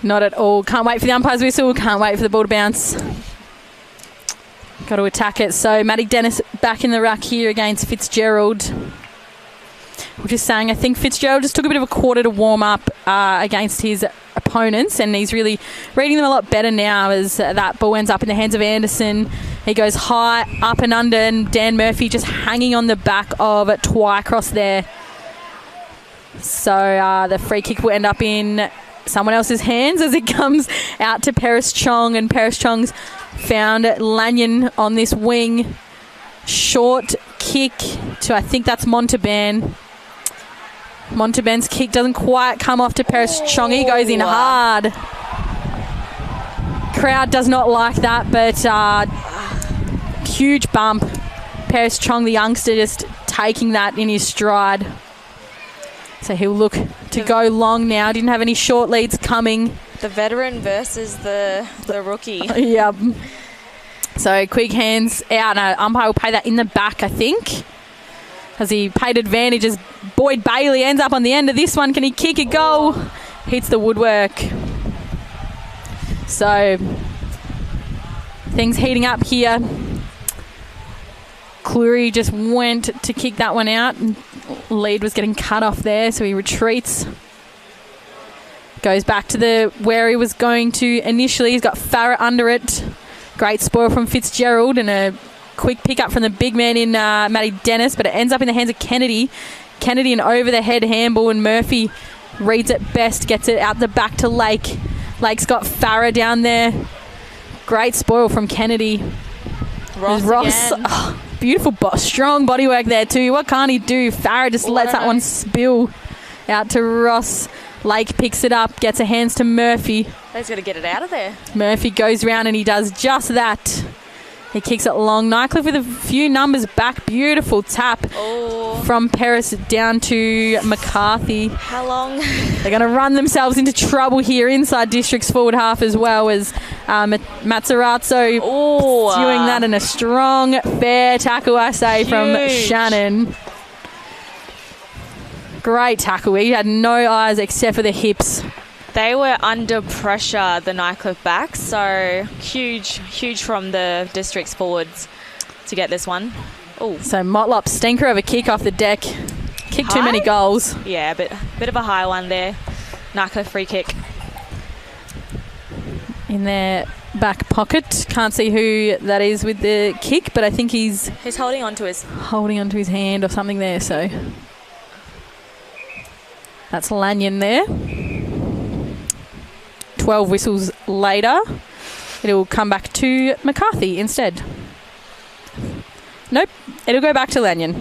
Not at all. Can't wait for the umpire's whistle. Can't wait for the ball to bounce. Got to attack it. So Matty Dennis back in the ruck here against Fitzgerald. We're just saying, I think Fitzgerald just took a bit of a quarter to warm up against his opponents, and he's really reading them a lot better now as that ball ends up in the hands of Anderson. He goes high, up and under, and Dan Murphy just hanging on the back of Twycross there. So the free kick will end up in someone else's hands as it comes out to Paris Chong, and Paris Chong's found Lanyon on this wing. Short kick to, I think that's Montalban. Montalban's kick doesn't quite come off to Paris Chong. He goes in hard. Crowd does not like that, but huge bump. Paris Chong, the youngster, just taking that in his stride. So he'll look to go long now. Didn't have any short leads coming. The veteran versus the rookie. Yep. So quick hands out. No, umpire will pay that in the back, I think. As he paid advantage as Boyd Bailey ends up on the end of this one. Can he kick a goal? Hits the woodwork. So things heating up here. Cleary just went to kick that one out, and lead was getting cut off there, so he retreats. Goes back to where he was going to initially. He's got Farah under it. Great spoil from Fitzgerald and a quick pick up from the big man in Matty Dennis, but it ends up in the hands of Kennedy. Kennedy an over the head handball, and Murphy reads it best, gets it out the back to Lake. Lake's got Farah down there. Great spoil from Kennedy. Ross beautiful, strong bodywork there too. What can't he do? Farah just lets that one spill out to Ross. Lake picks it up, gets a hands to Murphy. He's got to get it out of there. Murphy goes round and he does just that. He kicks it long. Nightcliff with a few numbers back. Beautiful tap from Paris down to McCarthy. How long? They're going to run themselves into trouble here inside District's forward half, as well as Mazzarazzo doing that in a strong, fair tackle, I say, from Shannon. Great tackle. He had no eyes except for the hips. They were under pressure, the Nightcliff backs, so huge from the District's forwards to get this one. So Motlop stinker of a kick off the deck. Kicked too many goals. Yeah, but bit of a high one there. Nightcliff free kick. In their back pocket. Can't see who that is with the kick, but I think he's holding onto his hand or something there, so that's Lanyon there. 12 whistles later, it'll come back to McCarthy instead. Nope, it'll go back to Lanyon.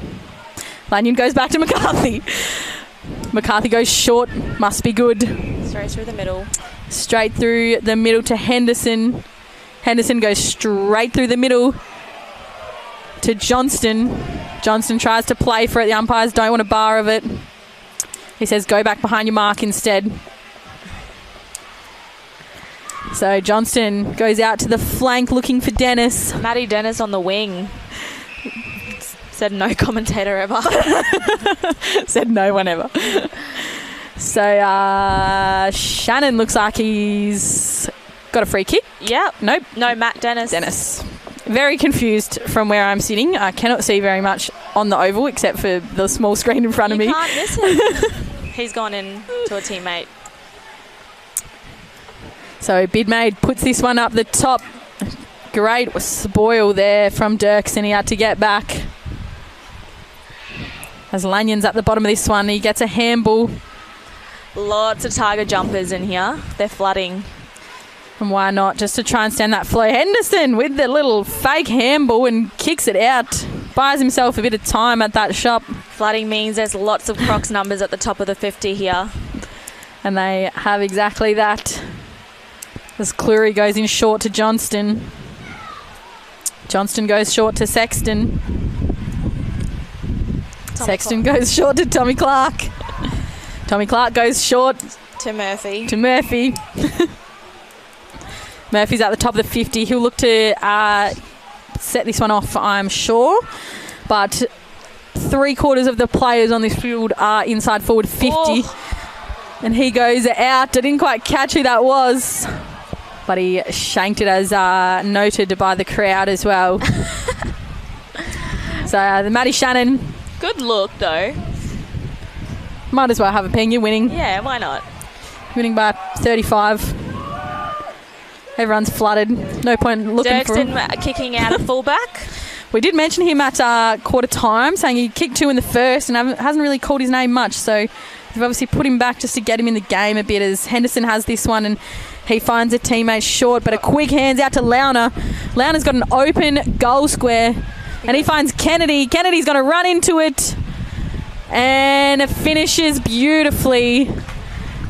Lanyon goes back to McCarthy. McCarthy goes short, must be good. Straight through the middle. Straight through the middle to Henderson. Henderson goes straight through the middle to Johnston. Johnston tries to play for it. The umpires don't want a bar of it. He says, go back behind your mark instead. So Johnston goes out to the flank looking for Dennis. Matty Dennis on the wing. Said no commentator ever. Said no one ever. So Shannon looks like he's got a free kick. Yep. Nope. No, Matt Dennis. Dennis. Very confused from where I'm sitting. I cannot see very much on the oval except for the small screen in front of me. You can't miss him. He's gone in to a teammate. So Bidmaid puts this one up the top. Great spoil there from Dirks, and he had to get back. As Lanyon's at the bottom of this one, he gets a handball. Lots of Tiger jumpers in here. They're flooding. And why not? Just to try and stand that flow. Henderson with the little fake handball and kicks it out. Buys himself a bit of time at that shop. Flooding means there's lots of Crocs numbers at the top of the 50 here. And they have exactly that. As Cleary goes in short to Johnston. Johnston goes short to Sexton. Sexton goes short to Tommy Clark. Tommy Clark goes short to Murphy. Murphy's at the top of the 50. He'll look to set this one off, I'm sure. But 3/4 of the players on this field are inside forward 50. And he goes out. I didn't quite catch who that was. But he shanked it, as noted by the crowd as well. So the Matty Shannon. Good look, though. Might as well have a ping. You're winning. Yeah, why not? Winning by 35. Everyone's flooded. No point looking for him. Dirksen kicking out of fullback. We did mention him at quarter time, saying he kicked 2 in the first and hasn't really called his name much. So they've obviously put him back just to get him in the game a bit, as Henderson has this one and he finds a teammate short, but a quick hands out to Launer. Launer's got an open goal square and he finds Kennedy. Kennedy's going to run into it and it finishes beautifully.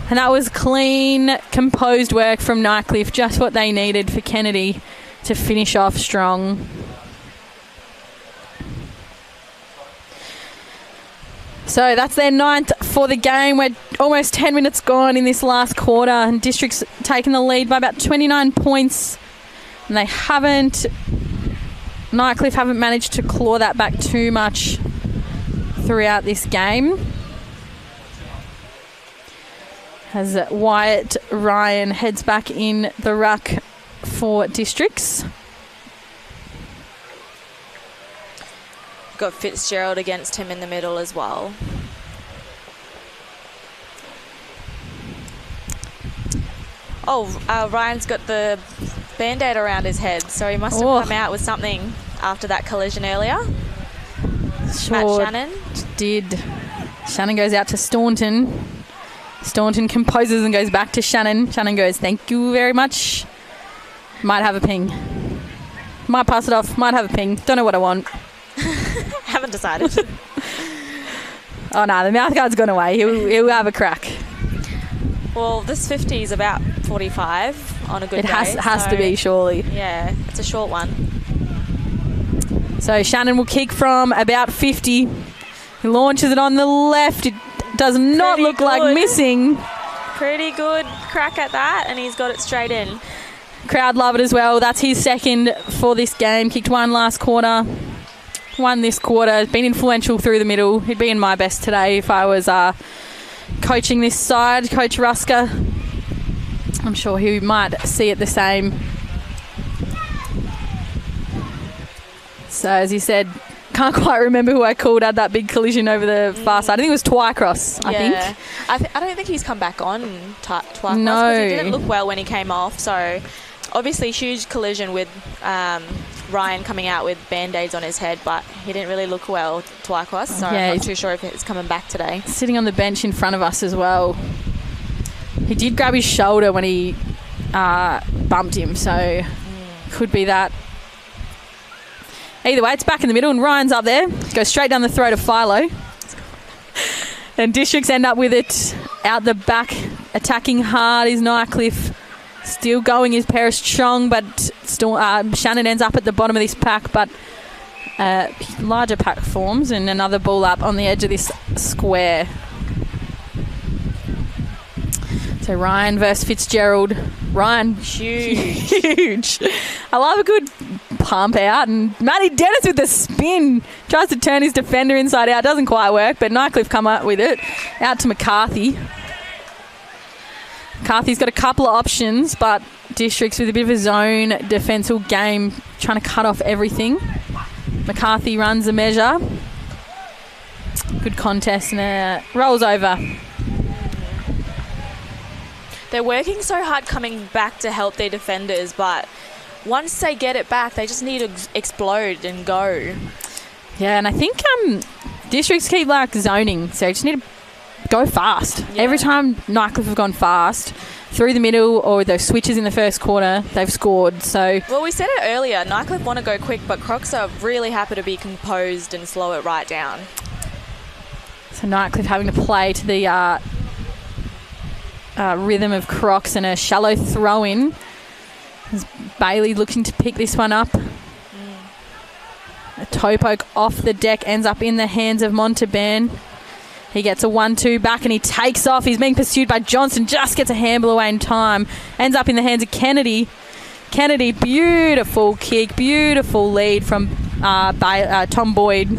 And that was clean, composed work from Nightcliff, just what they needed for Kennedy to finish off strong. So that's their 9th for the game. We're almost 10 minutes gone in this last quarter and District's taken the lead by about 29 points. And Nightcliff haven't managed to claw that back too much throughout this game. As Wyatt Ryan heads back in the ruck for Districts. Got Fitzgerald against him in the middle as well. Ryan's got the Band-Aid around his head, so he must have come out with something after that collision earlier. Sure Matt Shannon did. Shannon goes out to Staunton. Staunton composes and goes back to Shannon. Shannon goes, thank you very much. Might have a ping. Might pass it off. Might have a ping. Don't know what I want. Haven't decided. Oh no, the mouth guard's gone away. He'll have a crack. Well, this 50 is about 45 on a good day. It has to be, surely. Yeah, it's a short one. So Shannon will kick from about 50. He launches it on the left. It does not look like missing. Pretty good crack at that, and he's got it straight in. Crowd love it as well. That's his second for this game. Kicked 1 last quarter. 1 this quarter. Been influential through the middle. He'd be in my best today if I was coaching this side. Coach Rusker. I'm sure he might see it the same. So as you said, can't quite remember who I called had that big collision over the far side. I think it was Twycross, I think. I don't think he's come back on Twycross No. because he didn't look well when he came off. So obviously huge collision with Ryan coming out with Band-Aids on his head, but he didn't really look well, Twycross. So Yeah, I'm not too sure if it's coming back today. Sitting on the bench in front of us as well. He did grab his shoulder when he bumped him, so could be that. Either way, it's back in the middle and Ryan's up there. Goes straight down the throat of Philo. And Districts end up with it out the back. Attacking hard is Nightcliff. Still going is Paris Chong, but still Shannon ends up at the bottom of this pack, but larger pack forms and another ball up on the edge of this square. So Ryan versus Fitzgerald. Ryan, huge. I love a good pump out, and Matty Dennis with the spin tries to turn his defender inside out. Doesn't quite work, but Nightcliff come up with it. Out to McCarthy. McCarthy's got a couple of options, but Districts with a bit of a zone defensive game, trying to cut off everything. McCarthy runs the measure. Good contest, and rolls over. They're working so hard coming back to help their defenders, but once they get it back, they just need to explode and go. Yeah, and I think Districts keep zoning, so you just need to go fast. Yeah. Every time Nightcliff have gone fast through the middle or those switches in the first quarter, they've scored. So well, we said it earlier, Nightcliff want to go quick, but Crocs are really happy to be composed and slow it right down. So Nightcliff having to play to the rhythm of Crocs, and a shallow throw in. As Bailey looking to pick this one up. A toe poke off the deck ends up in the hands of Montalban. He gets a 1-2 back and he takes off. He's being pursued by Johnson. Just gets a handle away in time. Ends up in the hands of Kennedy. Kennedy, beautiful kick. Beautiful lead from Tom Boyd.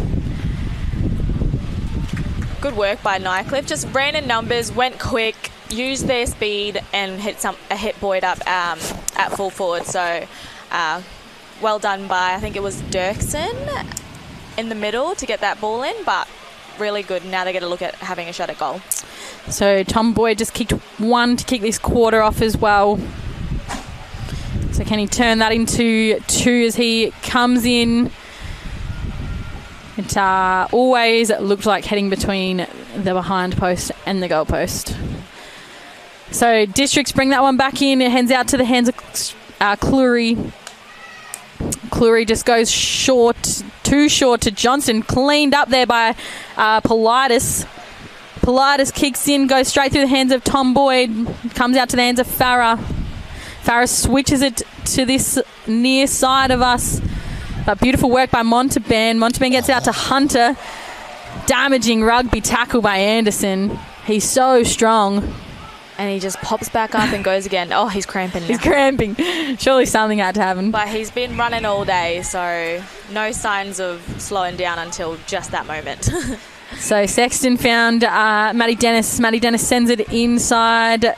Good work by Nightcliff. Just ran in numbers, went quick, used their speed and hit Boyd up at full forward. So well done by, I think it was Dirksen in the middle to get that ball in, but really good. Now they get a look at having a shot at goal. So Tom Boyd just kicked 1 to kick this quarter off as well. So can he turn that into 2 as he comes in? It always looked like heading between the behind post and the goal post. So Districts bring that one back in. It hands out to the hands of Cleary. Cleary just goes short, too short to Johnson. Cleaned up there by Politis. Politis kicks in, goes straight through the hands of Tom Boyd. Comes out to the hands of Farah. Farah switches it to this near side of us. But beautiful work by Monteban. Monteban gets out to Hunter. Damaging rugby tackle by Anderson. He's so strong. And he just pops back up and goes again. Oh, he's cramping now. He's cramping. Surely something had to happen. But he's been running all day, so no signs of slowing down until just that moment. So Sexton found Maddie Dennis. Maddie Dennis sends it inside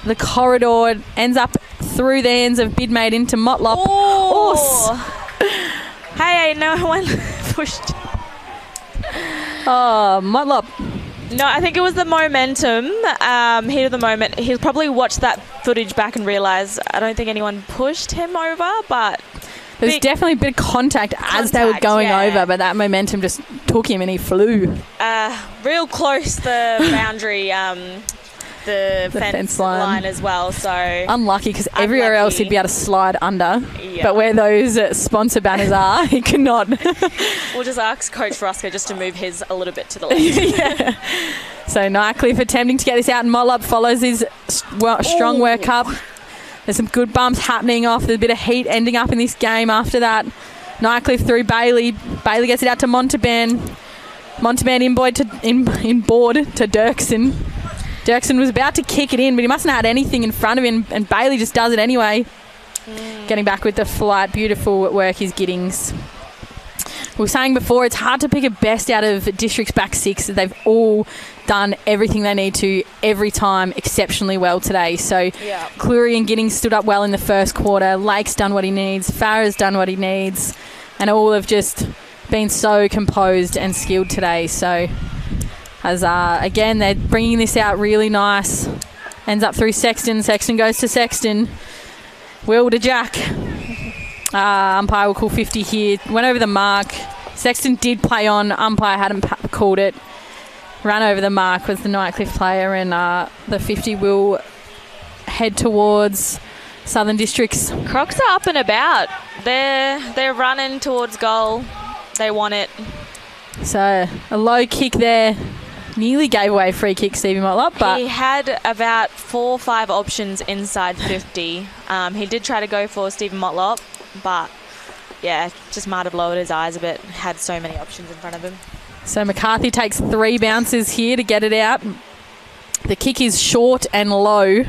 the corridor. Ends up through the hands of Bidmate into Motlop. Oh! Hey, no one pushed. Oh, Motlop. No, I think it was the momentum, heat of the moment. He'll probably watch that footage back and realise I don't think anyone pushed him over, but... There's definitely a bit of contact as they were going over, but that momentum just took him and he flew. Real close the boundary, the fence line as well. So unlucky because everywhere else he'd be able to slide under, but where those sponsor banners are, he could not. We'll just ask Coach Roscoe just to move his a little bit to the left. So Nightcliff attempting to get this out, and Motlop follows his strong work up. There's some good bumps happening off. There's a bit of heat ending up in this game after that. Nightcliff through Bailey. Bailey gets it out to Monteban. Monteban inboard to Dirksen. Dirksen was about to kick it in, but he mustn't have had anything in front of him, and Bailey just does it anyway. Getting back with the flight. Beautiful work is Giddings. We were saying before, it's hard to pick a best out of District's back six. They've all done everything they need to every time exceptionally well today. So Cleary and Giddings stood up well in the first quarter. Lake's done what he needs. Farah's done what he needs. And all have just been so composed and skilled today. So as again, they're bringing this out really nice. Ends up through Sexton. Sexton goes to Sexton. Will to Jack. Umpire will call 50 here. Went over the mark. Sexton did play on. Umpire hadn't called it. Ran over the mark was the Nightcliff player, and the 50 will head towards Southern Districts. Crocs are up and about. They're running towards goal. They want it. So a low kick there. Nearly gave away a free kick, Stevie Motlop, but he had about 4 or 5 options inside 50. He did try to go for Stephen Motlop, but just might have lowered his eyes a bit. Had so many options in front of him. So McCarthy takes 3 bounces here to get it out. The kick is short and low,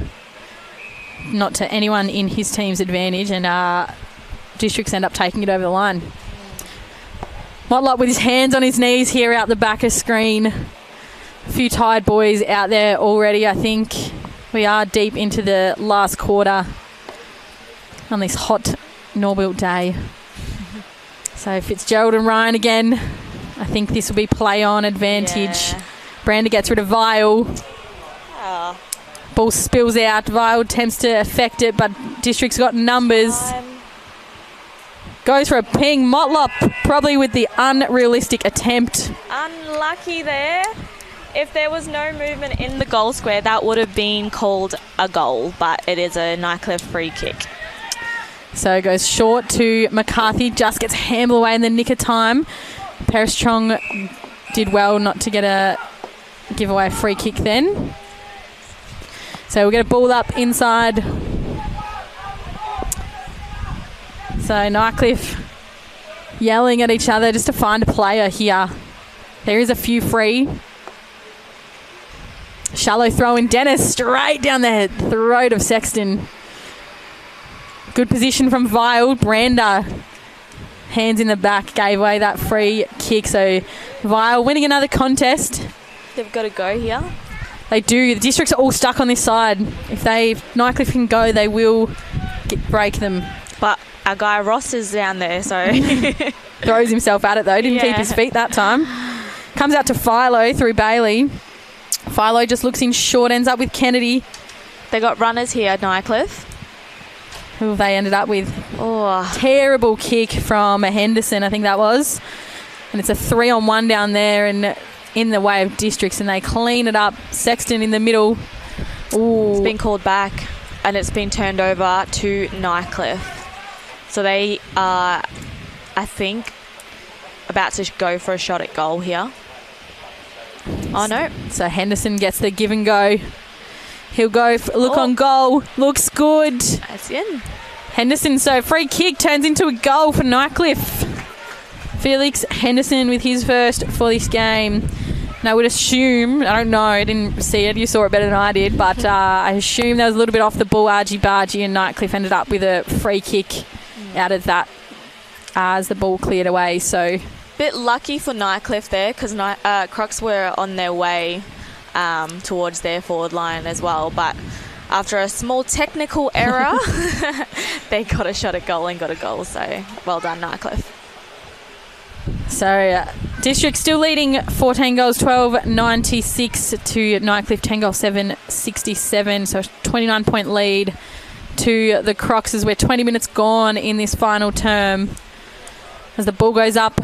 not to anyone in his team's advantage, and Districts end up taking it over the line. Motlop with his hands on his knees here out the back of screen. A few tired boys out there already, I think. We are deep into the last quarter on this hot Norbuilt day. So Fitzgerald and Ryan again. I think this will be play on advantage. Brander gets rid of Vile. Ball spills out. Vile attempts to affect it, but District's got numbers. Goes for a ping. Motlop probably with the unrealistic attempt. Unlucky there. If there was no movement in the goal square, that would have been called a goal, but it is a Nightcliff free kick. So it goes short to McCarthy. Just gets hammered away in the nick of time. Paris Chong did well not to give away a free kick then. So we'll get a ball up inside. So Nightcliff yelling at each other just to find a player here. There is a few free. Shallow throw in Dennis straight down the throat of Sexton. Good position from Vile. Brander, hands in the back, gave away that free kick. So Vile winning another contest. They've got to go here. They do. The Districts are all stuck on this side. If Nightcliff can go, they will break them. But our guy Ross is down there, so throws himself at it though. Didn't keep his feet that time. Comes out to Philo through Bailey. Philo just looks in short, ends up with Kennedy. They got runners here at Nightcliff. who they ended up with. Oh, Terrible kick from Henderson, I think that was. And it's a 3-on-1 down there and in the way of Districts, and they clean it up. Sexton in the middle. Ooh. it's been called back and it's been turned over to Nightcliff. So they are, I think, about to go for a shot at goal here. Oh, no. So Henderson gets the give and go. He'll go for a look on goal. Looks good. That's in. Henderson, so free kick turns into a goal for Nightcliff. Felix Henderson with his first for this game. And I would assume, I don't know, I didn't see it, you saw it better than I did, but I assume there was a little bit off the ball, argy-bargy, and Nightcliff ended up with a free kick out of that as the ball cleared away. So Bit lucky for Nightcliff there because Crocs were on their way towards their forward line as well, but after a small technical error, they got a shot at goal and got a goal, so well done, Nightcliff. So District still leading 14 goals, 12-96 to Nightcliff, 10 goals, 7-67. So 29-point lead to the Crocs as we're 20 minutes gone in this final term. As the ball goes up,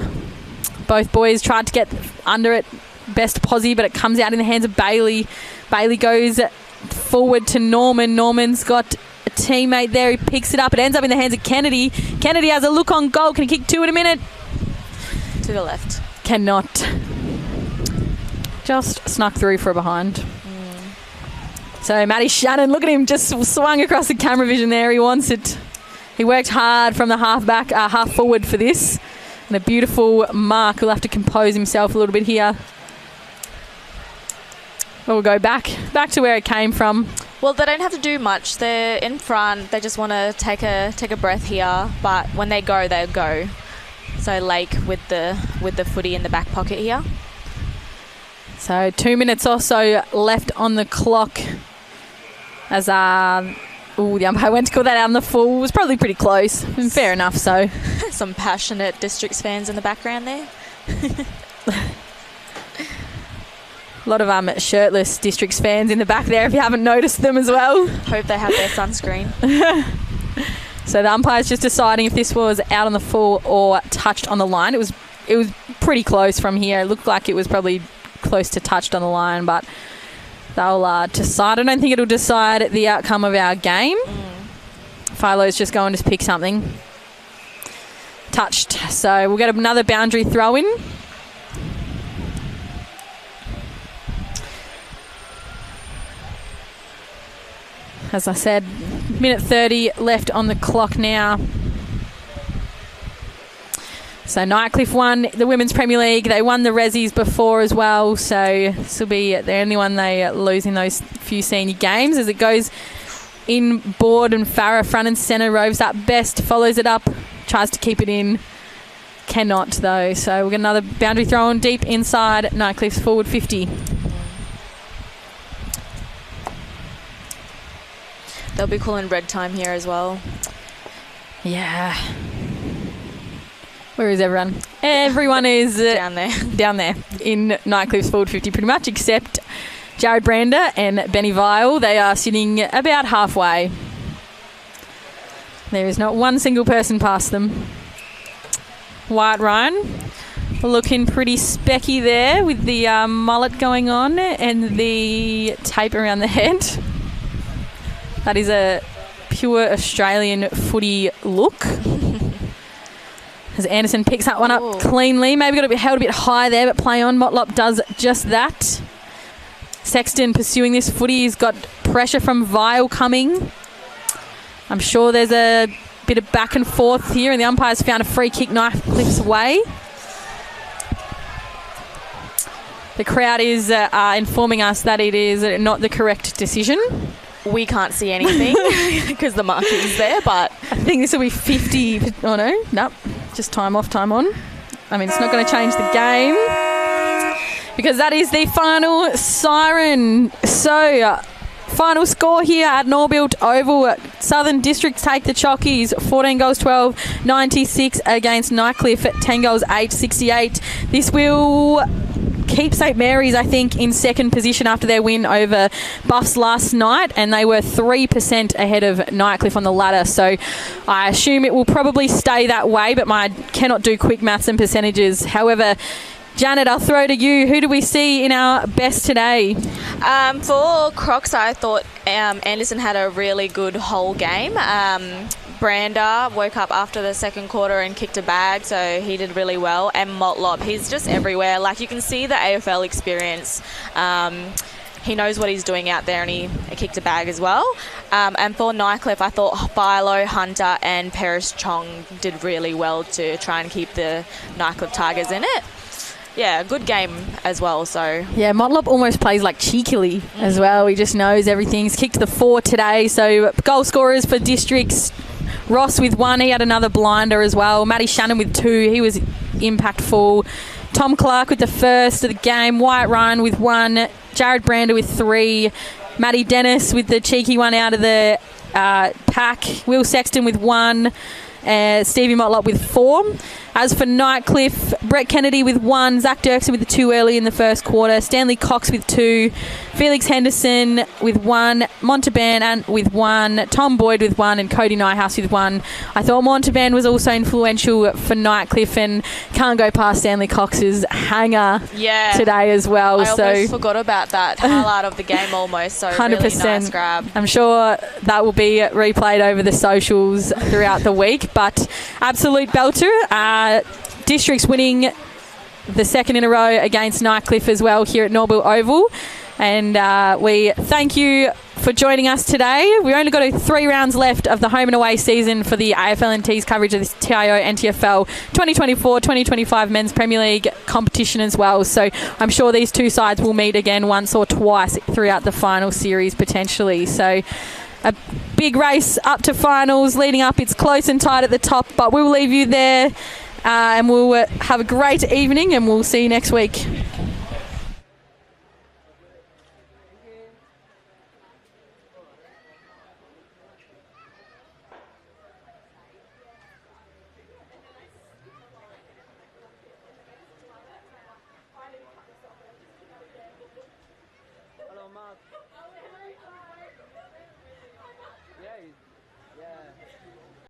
both boys tried to get under it, best posse, but it comes out in the hands of Bailey. Bailey goes forward to Norman. Norman's got a teammate there. He picks it up. It ends up in the hands of Kennedy. Kennedy has a look on goal. Can he kick two in a minute? To the left. Cannot. Just snuck through for a behind. So Matty Shannon, look at him, just swung across the camera vision there. He wants it. He worked hard from the half forward for this. And a beautiful mark. He'll have to compose himself a little bit here. We'll go back to where it came from. Well, they don't have to do much. They're in front. They just want to take a breath here. But when they go, they'll go. So Lake with the footy in the back pocket here. So 2 minutes or so left on the clock. As the umpire went to call that out on the full. It was probably pretty close. And fair enough. So some passionate Districts fans in the background there. a lot of shirtless Districts fans in the back there, if you haven't noticed them as well. Hope they have their sunscreen. So the umpire's just deciding if this was out on the full or touched on the line. It was pretty close from here. It looked like it was probably close to touched on the line, but they'll decide. I don't think it'll decide the outcome of our game. Philo's just going to pick something. Touched. So we'll get another boundary throw in. As I said, minute 30 left on the clock now. So Nightcliff won the Women's Premier League. They won the Rezzies before as well. So this will be the only one they lose in those few senior games. As it goes in board and Farah front and centre, roves up best, follows it up, tries to keep it in. Cannot though. So we'll get another boundary throw on deep inside Nightcliff's forward 50. They'll be calling red time here as well. Yeah. Where is everyone? Everyone is down there in Nightcliff's forward 50 pretty much, except Jared Brander and Benny Vile. They are sitting about halfway. There is not one single person past them. Wyatt Ryan looking pretty specky there with the mullet going on and the tape around the head. That is a pure Australian footy look. As Anderson picks that one up cleanly. Maybe got to be held a bit high there, but play on. Motlop does just that. Sexton pursuing this footy. He's got pressure from Vile coming. I'm sure there's a bit of back and forth here, and the umpire's found a free kick Nightcliff's way. The crowd is informing us that it is not the correct decision. We can't see anything because the marking's there, but I think this will be 50. Oh, no. Nope. Just time off, time on. I mean, it's not going to change the game because that is the final siren. So, final score here at Norbuilt Oval. Southern Districts take the Chockies. 14 goals, 12-96 against Nightcliff at 10 goals, 8-68. This will keep St Mary's, I think, in second position after their win over Buffs last night, and they were 3% ahead of Nightcliff on the ladder. So I assume it will probably stay that way, but I cannot do quick maths and percentages. However, Janet, I'll throw to you. Who do we see in our best today? For Crocs, I thought Anderson had a really good whole game. Brander woke up after the second quarter and kicked a bag, so he did really well. And Motlop, he's just everywhere. Like, you can see the AFL experience. He knows what he's doing out there, and he kicked a bag as well. And for Nightcliff, I thought Philo, Hunter and Paris Chong did really well to try and keep the Nightcliff Tigers in it. Yeah, good game as well. So yeah, Motlop almost plays like cheekily as well. He just knows everything. He's kicked the 4 today. So goal scorers for Districts, Ross with 1. He had another blinder as well. Matty Shannon with 2. He was impactful. Tom Clark with the first of the game. Wyatt Ryan with 1. Jared Brander with 3. Matty Dennis with the cheeky one out of the pack. Will Sexton with 1. Stevie Motlop with 4. As for Nightcliff, Brett Kennedy with 1, Zach Dirksen with the 2 early in the first quarter, Stanley Cox with 2, Felix Henderson with 1, Montalban with 1, Tom Boyd with 1, and Cody Nyhouse with 1. I thought Montalban was also influential for Nightcliff, and can't go past Stanley Cox's hanger today as well. I almost forgot about that highlight of the game almost, so 100%. Really nice grab. I'm sure that will be replayed over the socials throughout the week, but absolute belter. Districts winning the second in a row against Nightcliff as well here at Norbuilt Oval. And we thank you for joining us today. We've only got 3 rounds left of the home and away season for the AFL&T's coverage of this TIO NTFL 2024-2025 Men's Premier League competition as well. So I'm sure these two sides will meet again once or twice throughout the final series potentially. So a big race up to finals leading up. It's close and tight at the top, but we'll leave you there and we'll have a great evening, and we'll see you next week.